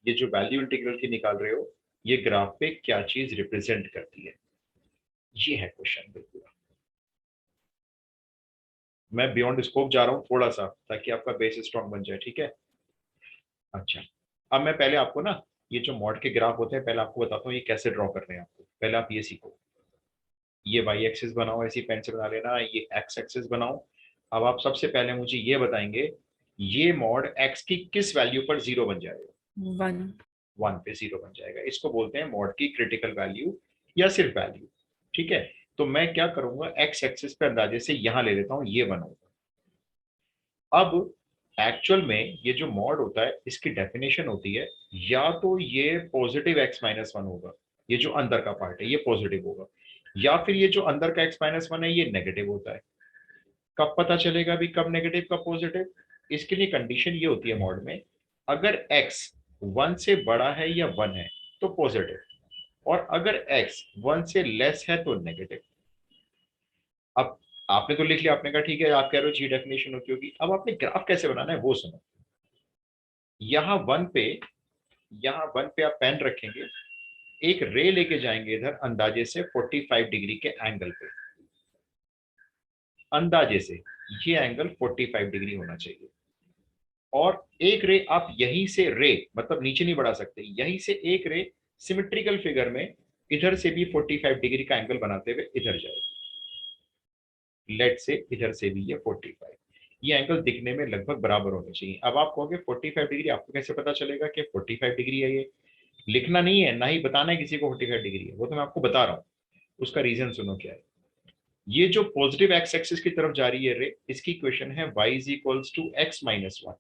ये जो वैल्यू इंटीग्रल की निकाल रहे हो ये ग्राफ पे क्या चीज रिप्रेजेंट करती है, ये है क्वेश्चन बिल्कुल। मैं बियॉन्ड स्कोप जा रहा हूँ थोड़ा सा ताकि आपका बेस स्ट्रॉन्ग बन जाए, ठीक है। अच्छा अब मैं पहले आपको ना ये जो मॉड के ग्राफ होते हैं पहले आपको बताता हूँ ये कैसे ड्रॉ करने हैं आपको, पहले आप ये सीखो। ये वाई एक्सिस बनाओ, ऐसी पेन से बना लेना, ये एक्स एक्सिस बनाओ। अब आप सबसे पहले मुझे ये बताएंगे ये मॉड एक्स की किस वैल्यू पर जीरो बन जाएगा? 1। 1 पे जीरो बन जाएगा, इसको बोलते हैं मॉड की क्रिटिकल वैल्यू या सिर्फ वैल्यू, ठीक है। तो मैं क्या करूंगा, एक्स एक्सिस पे अंदाजे से यहां ले लेता हूं, ये बनाऊंगा। अब एक्चुअल में ये जो मॉड होता है इसकी डेफिनेशन होती है या तो ये पॉजिटिव x माइनस 1 होगा, ये जो अंदर का पार्ट है ये पॉजिटिव होगा, या फिर ये जो अंदर का x माइनस 1 है ये नेगेटिव होता है। कब पता चलेगा भी कब नेगेटिव कब पॉजिटिव? इसके लिए कंडीशन ये होती है मॉड में, अगर x 1 से बड़ा है या 1 है तो पॉजिटिव, और अगर x 1 से लेस है तो नेगेटिव। अब आपने तो लिख लिया, आपने कहा ठीक है, आप कह रहे हो जी डेफिनेशन होती होगी। अब आपने ग्राफ कैसे बनाना है वो सुनो। यहाँ वन पे आप पेन रखेंगे, एक रे लेके जाएंगे इधर अंदाजे से 45 डिग्री के एंगल पे, अंदाजे से ये एंगल 45 डिग्री होना चाहिए। और एक रे आप यहीं से रे मतलब नीचे नहीं बढ़ा सकते, यहीं से एक रे सिमेट्रिकल फिगर में इधर से भी 45 डिग्री का एंगल बनाते हुए इधर जाए, लेट से इधर से भी ये 45, ये एंगल दिखने में लगभग बराबर होने चाहिए। अब आप कहोगे 45 डिग्री, आपको कैसे पता चलेगा कि 45 डिग्री है? ये लिखना नहीं है ना ही बताना है किसी को 45 डिग्री है, वो तो मैं आपको बता रहा हूँ। उसका रीजन सुनो क्या है। ये जो पॉजिटिव एक्स एक्सिस की तरफ जा रही है रे, इसकी इक्वेशन है y is equals to x minus 1,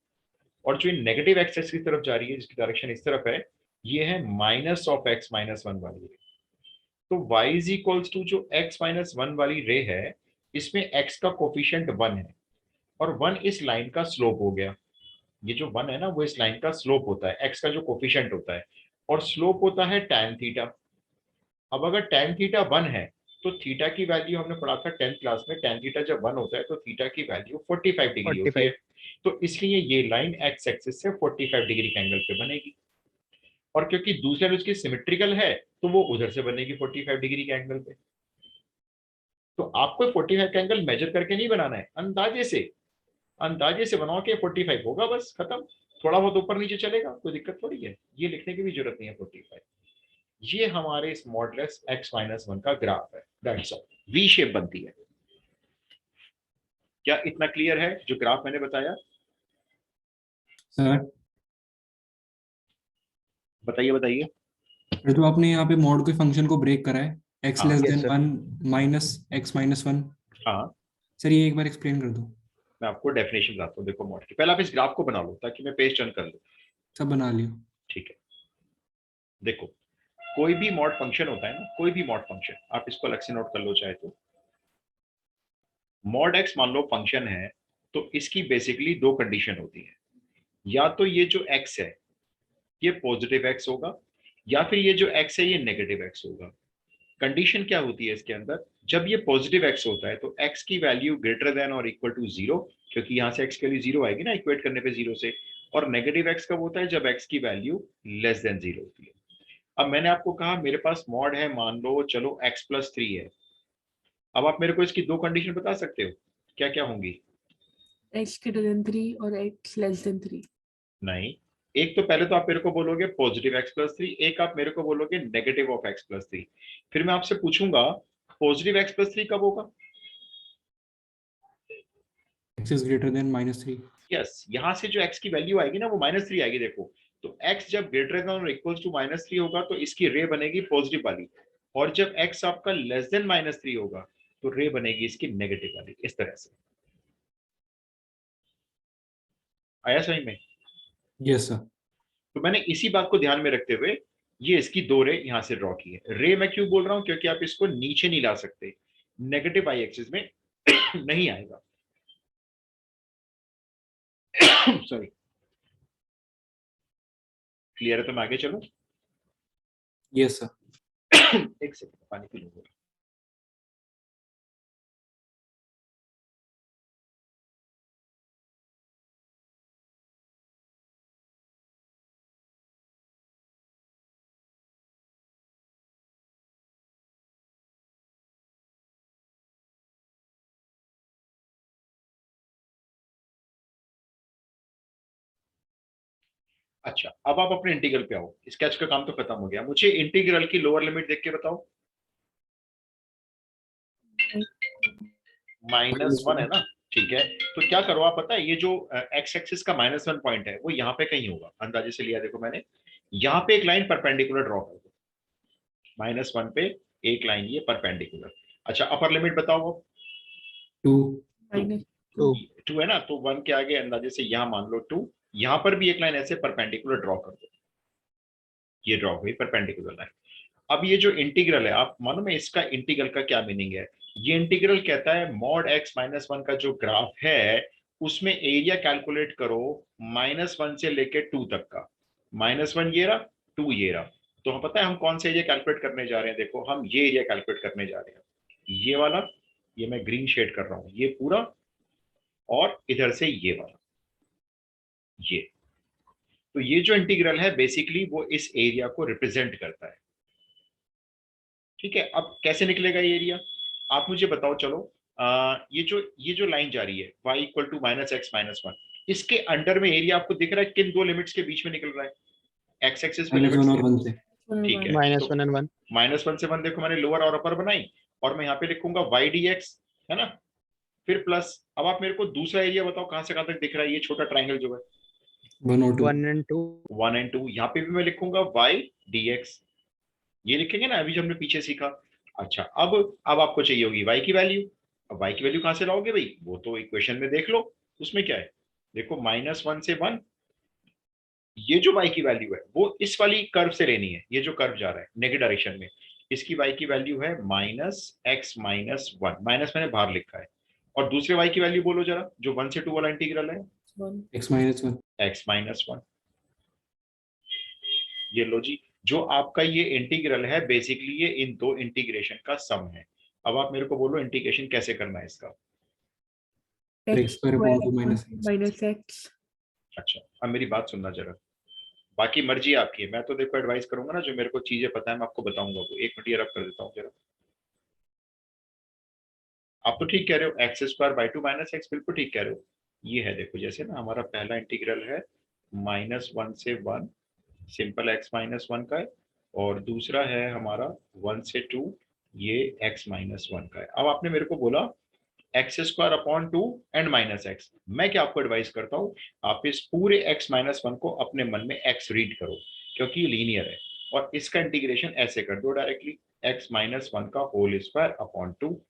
और जो नेगेटिव एक्स एक्सिस की तरफ जा रही है जिसकी डायरेक्शन इस तरफ है ये है माइनस ऑफ एक्स माइनस 1 वाली रे। तो y इज इक्वल्स टू जो x माइनस 1 वाली रे है इसमें x का कोफिशिएंट 1 है, और 1 इस लाइन का स्लोप हो गया। ये जो 1 है ना वो इस लाइन का स्लोप होता है, x का जो कोफिशिएंट होता है, और स्लोप होता है tan थीटा। अब अगर tan थीटा 1 है तो थीटा की वैल्यू हमने पढ़ा था 10th क्लास में, tan थीटा जब 1 होता है तो थीटा की वैल्यू 45 डिग्री होती है। 45 तो इसलिए ये लाइन एक्स एक्सिस से 45 डिग्री के एंगल पे बनेगी, और क्योंकि दूसरे उसकी सिमेट्रिकल है तो वो उधर से बनेगी 45 डिग्री के एंगल पे। तो आपको 45 का एंगल मेजर करके नहीं बनाना है, अंदाजे से बनाओ कि 45 होगा, बस खत्म। थोड़ा बहुत ऊपर नीचे चलेगा, कोई दिक्कत थोड़ी है, ये लिखने की भी जरूरत नहीं है 45। ये हमारे इस मॉडुलस x-1 का ग्राफ है, दैट्स ऑल। वी शेप बनती है। क्या इतना क्लियर है जो ग्राफ मैंने बताया? सर बताइए बताइए। जो आपने यहाँ पे मॉड के फंक्शन को ब्रेक करा है x हाँ। Less Yes, then sir. 1 minus x minus 1, हाँ, सर ये एक बार एक्सप्लेन कर दो। मैं आपको डेफिनेशन बताता हूँ। देखो मॉड की, पहले आप इस ग्राफ को बना लो ताकि मैं पेज टर्न कर लूँ। सब बना लियो। ठीक है, देखो कोई भी मॉड फंक्शन होता है ना, कोई भी मॉड फंक्शन, आप इसको अलग से नोट कर लो चाहे तो। मॉड एक्स मान लो फंक्शन है, तो इसकी बेसिकली दो कंडीशन होती है। या तो ये जो एक्स है ये पॉजिटिव एक्स होगा, या फिर ये जो एक्स है ये नेगेटिव एक्स होगा। कंडीशन क्या होती है इसके अंदर? जब ये पॉजिटिव एक्स होता है तो एक्स की वैल्यू ग्रेटर देन और इक्वल टू 0, क्योंकि यहां से एक्स के लिए 0 आएगी ना इक्वेट करने पे 0 से। और नेगेटिव एक्स कब होता है? जब एक्स की वैल्यू लेस देन 0 होती है। अब मैंने आपको कहा मेरे पास मॉड है, मान लो चलो x+3 है। अब आप मेरे को इसकी दो कंडीशन बता सकते हो, क्या क्या होंगी? x greater than 3 और x less than 3। नहीं, एक तो पहले तो आप मेरे को बोलोगे पॉजिटिव x+3, एक आप मेरे को बोलोगे नेगेटिव ऑफ x+3। फिर मैं आपसे पूछूंगा पॉजिटिव x+3 कब होगा? x is greater than -3। Yes, यहां से जो x की वैल्यू आएगी ना वो -3 आएगी। देखो, तो x जब ग्रेटर देन और इक्वल्स टू -3 होगा तो इसकी रे बनेगी पॉजिटिव वाली, और जब x आपका लेस देन -3 होगा तो रे बनेगी इसकी नेगेटिव वाली। इस तरह से आया समझ में? Yes sir. तो मैंने इसी बात को ध्यान में रखते हुए ये इसकी दो रे यहां से ड्रॉ की है। रे मैं क्यों बोल रहा हूं? क्योंकि आप इसको नीचे नहीं ला सकते, नेगेटिव आई एक्सिस में नहीं आएगा। सॉरी, क्लियर है? तो मैं आगे चलूं? Yes sir. एक सेकंड, पानी पी लूंगा। अच्छा, अब आप अपने इंटीग्रल पे आओ। स्केच का काम तो खत्म हो गया, मुझे इंटीग्रल की लोअर लिमिट देख के बताओ। -1 है ना? ठीक है, तो क्या करो आप, पता है ये जो एक्स एक्सिस का -1 पॉइंट है वो यहाँ पे कहीं होगा, अंदाजे से लिया। देखो मैंने यहाँ पे एक लाइन परपेंडिकुलर ड्रॉ कर दो, -1 पे एक लाइन ये परपेंडिकुलर। अच्छा, अपर लिमिट बताओ अब। 2। माइनस 2. 2 है ना, तो 1 के आगे अंदाजे से यहाँ मान लो 2। यहाँ पर भी एक लाइन ऐसे परपेंडिकुलर ड्रॉ कर दो, ये ड्रॉ हुई परपेंडिकुलर लाइन। अब ये जो इंटीग्रल है, आप मानो मैं इसका इंटीग्रल का क्या मीनिंग है? ये इंटीग्रल कहता है मॉड x-1 का जो ग्राफ है उसमें एरिया कैलकुलेट करो -1 से लेके 2 तक का। -1 ये रहा, 2 ये रहा। तो हम पता है हम कौन सा एरिया कैलकुलेट करने जा रहे हैं? देखो, हम ये एरिया कैलकुलेट करने जा रहे हैं, ये वाला, ये मैं ग्रीन शेड कर रहा हूं, ये पूरा, और इधर से ये वाला, ये। तो ये जो इंटीग्रल है बेसिकली वो इस एरिया को रिप्रेजेंट करता है। ठीक है, अब कैसे निकलेगा ये एरिया? आप मुझे बताओ चलो। ये जो लाइन जा रही है y इक्वल टू -x-1, इसके अंडर में एरिया आपको दिख रहा है किन दो लिमिट्स के बीच में निकल रहा है? एक्स एक्सिस में -1 लिमिट्स और 1 से। ठीक है, -1 तो and 1. -1 से 1 देखो मैंने लोअर और अपर बनाई, और मैं यहाँ पे लिखूंगा y dx, है ना? फिर प्लस। अब आप मेरे को दूसरा एरिया बताओ कहां से कहां तक दिख रहा है ये छोटा ट्राइंगल जो है? 1 और 2। 1 and 2. 1 और 2, यहाँ पे भी मैं लिखूंगा y dx, ये लिखेंगे ना अभी जो हमने पीछे सीखा। अच्छा, अब आपको चाहिए होगी y की वैल्यू। अब y की वैल्यू कहां से लाओगे भाई? वो तो इक्वेशन में देख लो, उसमें क्या है। देखो -1 से 1, ये जो y की वैल्यू है वो इस वाली कर्व से लेनी है। ये जो कर्व जा रहा है नेगेटिव डायरेक्शन में, इसकी y की वैल्यू है -x-1, माइनस मैंने बाहर लिखा है। और दूसरे y की वैल्यू बोलो जरा, जो 1 से 2 वाला इंटीग्रल है। 1। x-1। x-1, ये लो जी। जो आपका ये इंटीग्रल है बेसिकली ये इन दो इंटीग्रेशन का सम है। अब आप मेरे को बोलो इंटीग्रेशन कैसे करना है इसका? x square upon 2 -x। Minus x। अच्छा, अब मेरी बात सुनना जरा, बाकी मर्जी आपकी है। मैं तो देखो एडवाइस करूंगा ना, जो मेरे को चीजें पता है मैं आपको बताऊंगा। वो 1 मिनट ये रब कर देता हूँ जरा। आप तो ठीक कह रहे हो, x square by two minus x, बिल्कुल ठीक कह रहे हो। ये है देखो, जैसे ना हमारा पहला इंटीग्रल है -1 से 1 सिंपल x माइनस वन का है, और दूसरा है हमारा 1 से 2 ये x माइनस वन का है। अब आपने मेरे को बोला x square upon two and minus x, मैं क्या आपको एडवाइस करता हूँ, आप इस पूरे x माइनस वन को अपने मन में x रीड करो, क्योंकि ये लीनियर है, और इसका इंटीग्रेशन ऐसे कर दो डायरेक्टली, x माइनस वन का होल स्क्वायर अपॉन टू।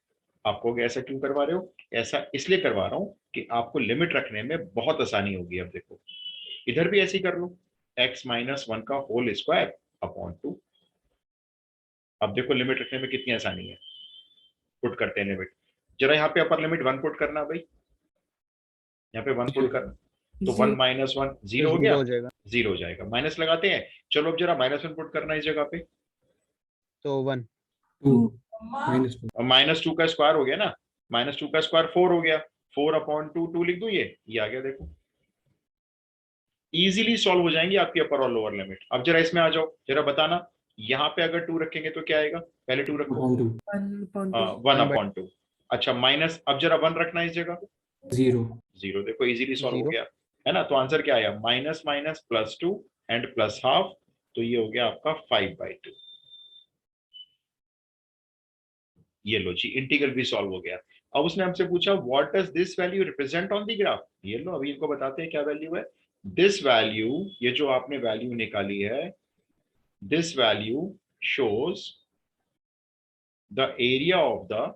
आपको ऐसा क्यों करवा रहे हो? ऐसा इसलिए करवा रहा हूँ कि आपको लिमिट रखने में बहुत आसानी होगी। अब देखो इधर भी ऐसे ही कर लो, x माइनस वन का होल स्क्वायर अपॉन टू। अब देखो लिमिट रखने में कितनी आसानी है, पुट करते हैं लिमिट। जरा यहाँ पे अपर लिमिट 1 पुट करना भाई, यहाँ पे 1 पुट करना, तो 1 Zero. माइनस वन तो जीरो हो जीरो गया, हो जाएगा, जीरो हो जाएगा, माइनस लगाते हैं। चलो अब जरा -1 पुट करना इस जगह पे, तो 1 2 Two. -2 और -2 का स्क्वायर हो गया ना, -2 का स्क्वायर 4 हो गया, 4 अपॉन टू, 2 लिख दूं, ये आ गया देखो। इजीली सॉल्व हो जाएंगी आपकी अपर और लोअर लिमिट। अब जरा इसमें आ जाओ, जरा बताना, यहाँ पे अगर 2 रखेंगे तो क्या आएगा, पहले 2 रखो, upon 2 1/2. 1 1 upon two. अच्छा माइनस, अब जरा 1 रखना इस जगह, 0 जीरो, देखो इजीली सॉल्व हो 0 गया, है ना। तो आंसर क्या आया, minus minus plus two and plus half, तो ये हो गया आपका 5/2। ये लो जी, इंटीग्रल भी सॉल्व हो गया। अब उसने हमसे पूछा what does this value represent on the graph, ये लो अभी इनको बताते हैं क्या वैल्यू है। दिस वैल्यू, ये जो आपने वैल्यू निकाली है, this value shows the area of the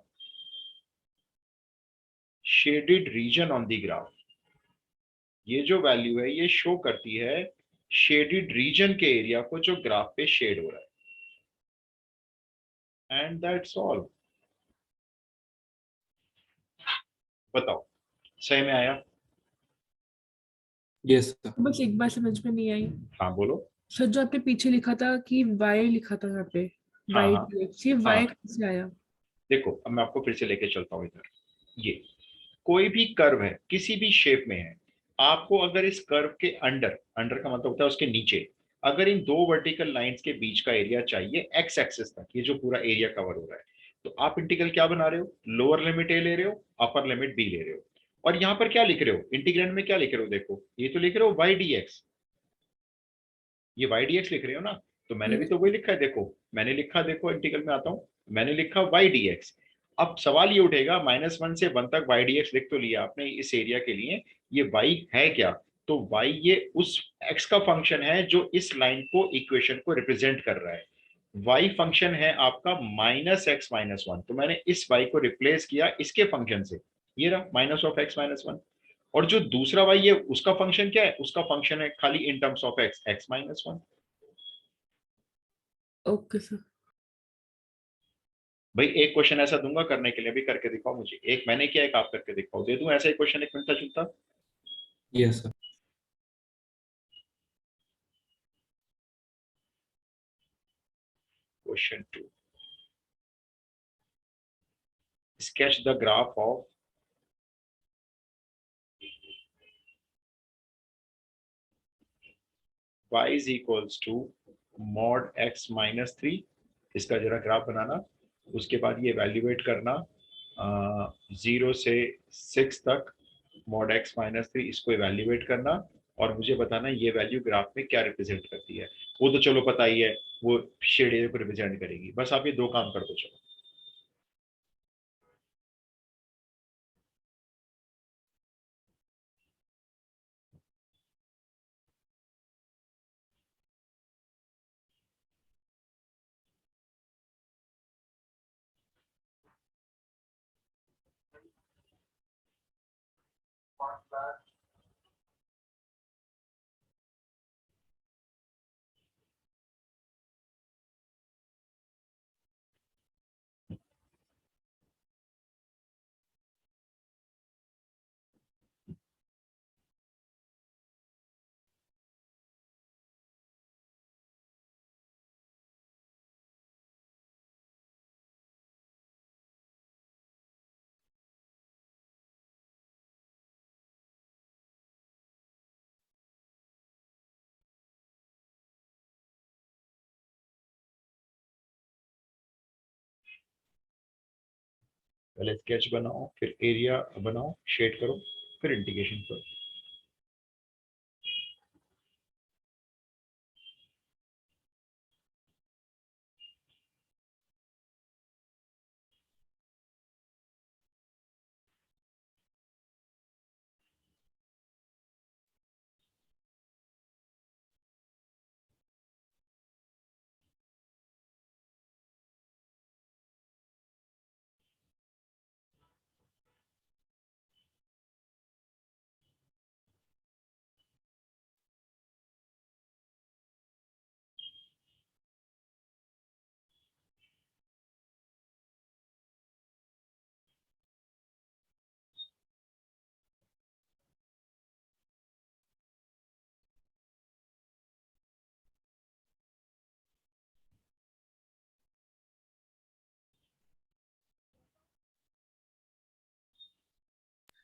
shaded region on the graph. ये जो वैल्यू है ये शो करती है शेडेड रीजन के एरिया को जो ग्राफ पे शेड हो रहा है, एंड दैट्स ऑल। बताओ सही में आया? yes sir बस एक बार समझ में नहीं आई। हाँ बोलो। सर जो आपने पीछे लिखा था कि y लिखा था यहाँ पे, हाँ y हाँ dx, ये हाँ, y कैसे आया? देखो अब मैं आपको फिर से लेके चलता हूँ इधर। ये कोई भी कर्व है, किसी भी शेप में है, आपको अगर इस कर्व के अंडर, अंडर का मतलब होता है उसके नीचे, अगर इन दो वर्टिकल लाइंस के बीच का एरिया चाहिए एक्स एक्सिस तक, ये जो पूरा एरिया कवर हो रहा है, तो आप इंटीग्रल क्या बना रहे हो, लोअर लिमिट ए ले रहे हो, अपर लिमिट बी ले रहे हो, और यहां पर क्या लिख रहे हो, इंटीग्रेंड में क्या लिख रहे हो, देखो ये तो लिख रहे हो वाई डी एक्स, ये वाई डी एक्स लिख रहे हो ना, तो मैंने भी Yes. तो वही लिखा है, देखो मैंने लिखा, देखो इंटीग्रल में आता हूं, मैंने लिखा वाई डी एक्स। अब सवाल ये उठेगा, -1 से 1 तक वाई डी एक्स लिख तो लिया आपने इस एरिया के लिए, ये वाई है क्या, तो वाई ये उस एक्स का फंक्शन है जो इस लाइन को, इक्वेशन को रिप्रेजेंट कर रहा है। वाई फंक्शन है आपका -x-1, तो मैंने इस वाई को रिप्लेस किया इसके फंक्शन से, ये रहा -(x-1), और जो दूसरा वाई है उसका फंक्शन क्या है, उसका फंक्शन है खाली in terms of x, x-1। Okay sir. भाई एक क्वेश्चन ऐसा दूंगा करने के लिए, अभी करके दिखाओ मुझे, एक मैंने किया, एक आप करके दिखाओ, दे दूं ऐसा ही क्वेश्चन, एक मिलता जुलता। yes sir question 2, sketch the graph of y is equals to mod x minus 3, इसका जरा ग्राफ बनाना, उसके बाद ये वैल्यूएट करना 0 से 6 तक, mod x माइनस 3 इसको इवेल्युएट करना, और मुझे बताना ये वैल्यू ग्राफ में क्या रिप्रेजेंट करती है। वो तो चलो पता ही है, वो शेड एरिया को रिप्रेजेंट करेगी, बस आप ये दो काम कर दो चलो। पहले स्केच बनाओ, फिर एरिया बनाओ, शेड करो, फिर इंटीग्रेशन करो।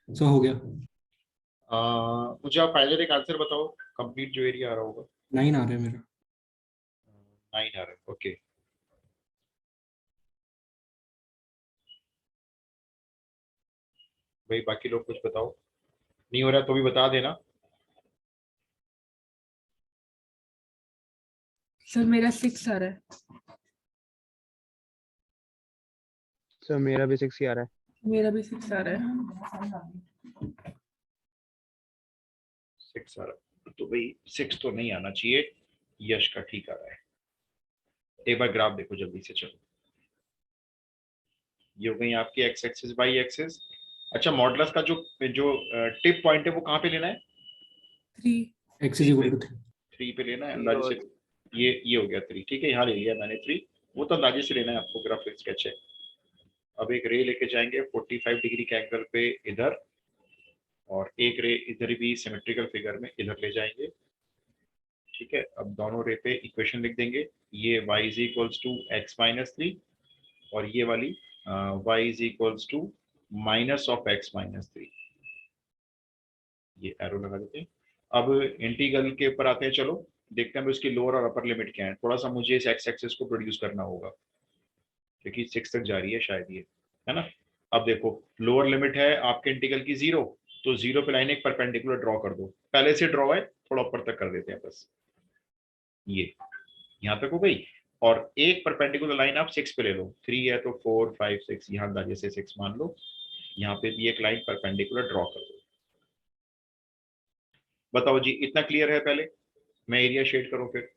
सो हो गया। मुझे आप फाइनल एक आंसर बताओ, कंप्लीट जो एरिया आ रहा होगा। 9 आ रहा है मेरा। 9 आ रहा है, ओके। भाई बाकी लोग कुछ बताओ, नहीं हो रहा तो भी बता देना। सर मेरा 6 आ रहा है। सर मेरा भी 6 ही आ रहा है। मेरा भी 6 आ रहा है। 6 आ रहा है, तो भाई 6 तो नहीं आना चाहिए। यश का ठीक आ रहा है। एक बार ग्राफ देखो जल्दी से, चलो। ये हो गई आपकी एक्स एक्सिस बाई एक्सिस। अच्छा, मॉडुलस का जो जो टिप पॉइंट है वो कहाँ पे लेना है? 3। x is equal to 3। 3 पे लेना है अंदाजे से। ये हो गया 3, ठीक है, यहाँ ले लिया मैंने 3। वो तो अंदाजे से लेना है आपको, ग्राफिक स्केच है। अब एक रे लेके जाएंगे 45 डिग्री के एंगल पे इधर, और एक रे इधर भी सिमेट्रिकल फिगर में इधर ले जाएंगे। ठीक है, अब दोनों रे पे इक्वेशन लिख देंगे। ये y is equals to x minus 3, और ये वाली y is equals to minus of x minus 3। ये एरो लगा देते हैं। अब इंटीग्रल के ऊपर आते हैं, चलो देखते हैं उसकी लोअर और अपर लिमिट क्या है। थोड़ा सा मुझे इस एक्स एक्सिस को प्रोड्यूस करना होगा, क्योंकि 6 तक जा रही है शायद ये, है ना। अब देखो, लोअर लिमिट है आपके इंटीग्रल की 0, तो 0 पे लाइन एक परपेंडिकुलर ड्रॉ कर दो। पहले से ड्रॉ है, थोड़ा ऊपर तक कर देते हैं बस। ये यहाँ तक हो गई। और एक परपेंडिकुलर लाइन आप 6 पे ले लो, 3 है तो 4 5 6, यहाँ अंदाजे से 6 मान लो। यहाँ पे भी एक लाइन परपेंडिकुलर ड्रॉ कर दो। बताओ जी, इतना क्लियर है? पहले मैं एरिया शेड करूं फिर।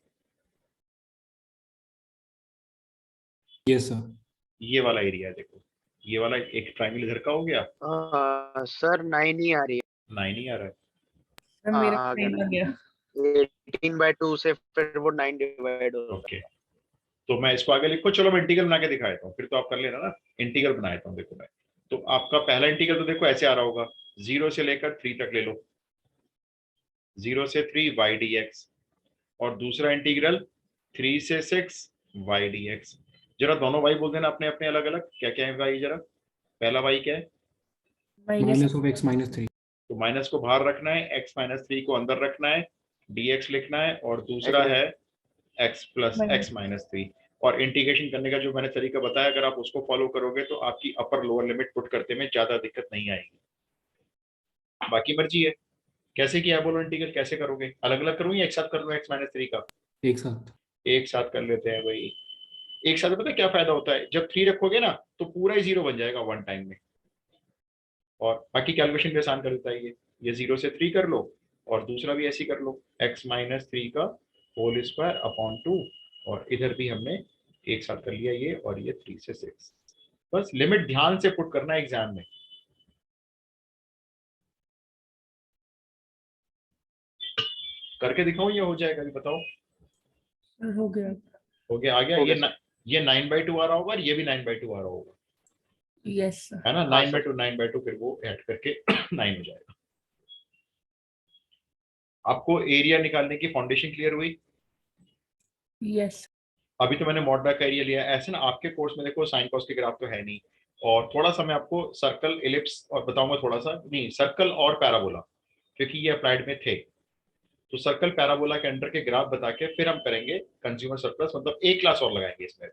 Yes sir. ये वाला एरिया देखो, ये वाला एक ट्राइंगल इधर का हो गया। सर 9 ही आ रही है। 9 ही आ रहा है। सर हाँ, मेरा आ गया 9 आ गया। 18/2 से फिर वो 9 डिवाइड होता ओके, तो मैं इसको आगे लिखो। चलो मैं इंटीग्रल बना के दिखा देता हूँ, फिर तो आप कर लेना ना। इंटीग्रल बना देता हूँ, देखो मैं। तो आपका पहला इंटीग्रल तो देखो ऐसे आ रहा होगा, 0 से लेकर 3 तक ले लो, 0 से 3 वाई डी एक्स। और दूसरा इंटीग्रल 3 से 6 वाई डी एक्स। जरा दोनों वाई बोल देना अपने अपने अलग अलग, क्या क्या है वाई जरा। पहला वाई क्या है? Minus minus of x minus 3। तो माइनस को बाहर रखना है, एक्स माइनस 3 को अंदर रखना है, dx लिखना है, और दूसरा है। है x प्लस एक्स माइनस 3। और इंटीग्रेशन करने का जो मैंने तरीका बताया, अगर आप उसको फॉलो करोगे तो आपकी अपर लोअर लिमिट पुट करते में ज्यादा दिक्कत नहीं आएगी। बाकी मर्जी है, कैसे किया बोलो। इंटीग्रल कैसे करोगे? अलग अलग करूँ या एक साथ कर लो एक्स माइनस 3 का? एक साथ। एक साथ कर लेते हैं भाई। एक साथ पता है क्या फायदा होता है? जब 3 रखोगे ना तो पूरा ही 0 बन जाएगा वन टाइम में, और बाकी कैलकुलेशन भी आसान कर देता है ये 0 से 3 कर लो, और दूसरा भी ऐसे ही कर लो, एक्स माइनस 3 का होल स्क्वायर अपॉन 2। और इधर भी हमने एक साथ कर लिया ये, और ये 3 से 6। बस लिमिट ध्यान से पुट करना है एग्जाम में। करके दिखाऊं या हो जाएगा अभी बताओ? सर हो गया। हो गया, आ गया। हो ये गया ये 9/2 आ रहा होगा, और ये भी 9/2 आ रहा होगा, यस सर। है ना। हाँ 9/2 9/2, फिर वो ऐड करके 9 हो जाएगा। आपको एरिया निकालने की फाउंडेशन क्लियर हुई? यस। अभी तो मैंने मॉडुला का एरिया लिया। ऐसे ना आपके कोर्स में देखो साइन कॉस के ग्राफ तो है नहीं, और थोड़ा सा मैं आपको सर्कल इलिप्स और बताऊंगा, थोड़ा सा नहीं, सर्कल और पैराबोला, क्योंकि ये अप्लाइड में थे। तो सर्कल पैराबोला के अंडर के ग्राफ बता के फिर हम करेंगे कंज्यूमर सरप्लस, मतलब एक क्लास और लगाएंगे इसमें।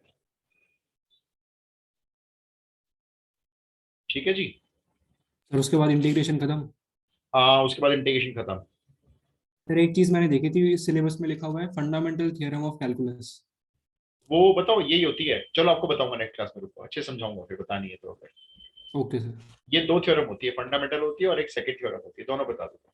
ठीक है जी। सर उसके बाद इंटीग्रेशन खत्म। हाँ, उसके बाद इंटीग्रेशन खत्म। सर एक चीज मैंने देखी थी सिलेबस में लिखा हुआ है फंडामेंटल थ्योरम ऑफ कैलकुलस। वो बताओ यही होती है, चलो आपको बताऊंगा नेक्स्ट क्लास में, रुको अच्छे समझाऊंगा, फिर बतानी है तो फिर। Okay sir. ये दो थ्योरम होती है, फंडामेंटल होती है और एक सेकंड थ्योरम होती है, दोनों बता दूंगा।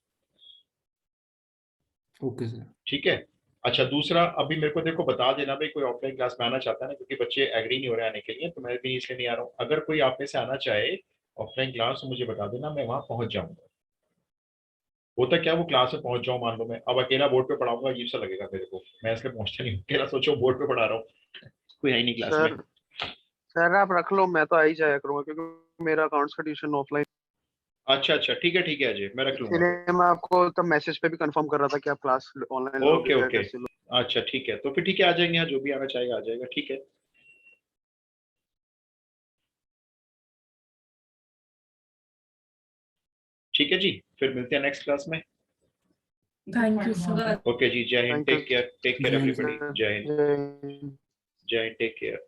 Okay sir. ठीक है। अच्छा दूसरा, अभी मेरे को देखो बता देना भाई, कोई ऑफलाइन क्लास में आना चाहता है ना, क्योंकि बच्चे एग्री नहीं हो रहे आने के लिए, तो मैं भी इसलिए नहीं आ रहा हूँ। अगर कोई आप में से आना चाहे ऑफलाइन क्लास तो मुझे बता देना, मैं वहां पहुंच जाऊंगा। होता क्या, वो क्लास में पहुंच जाऊं, मान लो मैं अब अकेला बोर्ड पे पढ़ाऊंगा, अजीब सा लगेगा मेरे को, मैं इसलिए पहुंचता नहीं हूं। अकेला सोचो बोर्ड पे पढ़ा रहा हूँ, कोई है ही नहीं क्लास में। सर सर आप रख लो, मैं तो आ ही जाया करूंगा क्योंकि मेरा अकाउंट्स का ट्यूशन ऑफलाइन, अच्छा अच्छा, ठीक है अजय, मैं रख लूंगा फिर। इसलिए मैं आपको तब मैसेज पे भी कंफर्म कर रहा था कि आप क्लास ऑनलाइन ओके लोगे या ओके, कैसे लो। अच्छा ठीक है, तो फिर ठीक है, आ जाएंगे यहाँ, जो भी आना चाहेगा आ जाएगा, ठीक है। ठीक है जी, फिर मिलते हैं नेक्स्ट क्लास में। Thank you, sir. ओके जी, जय हिंद, थैंक यू टेक केयर जय हिंद एवरीबॉडी, सर। जय हिंद, जय हिंद। जय हिंद, टेक केयर।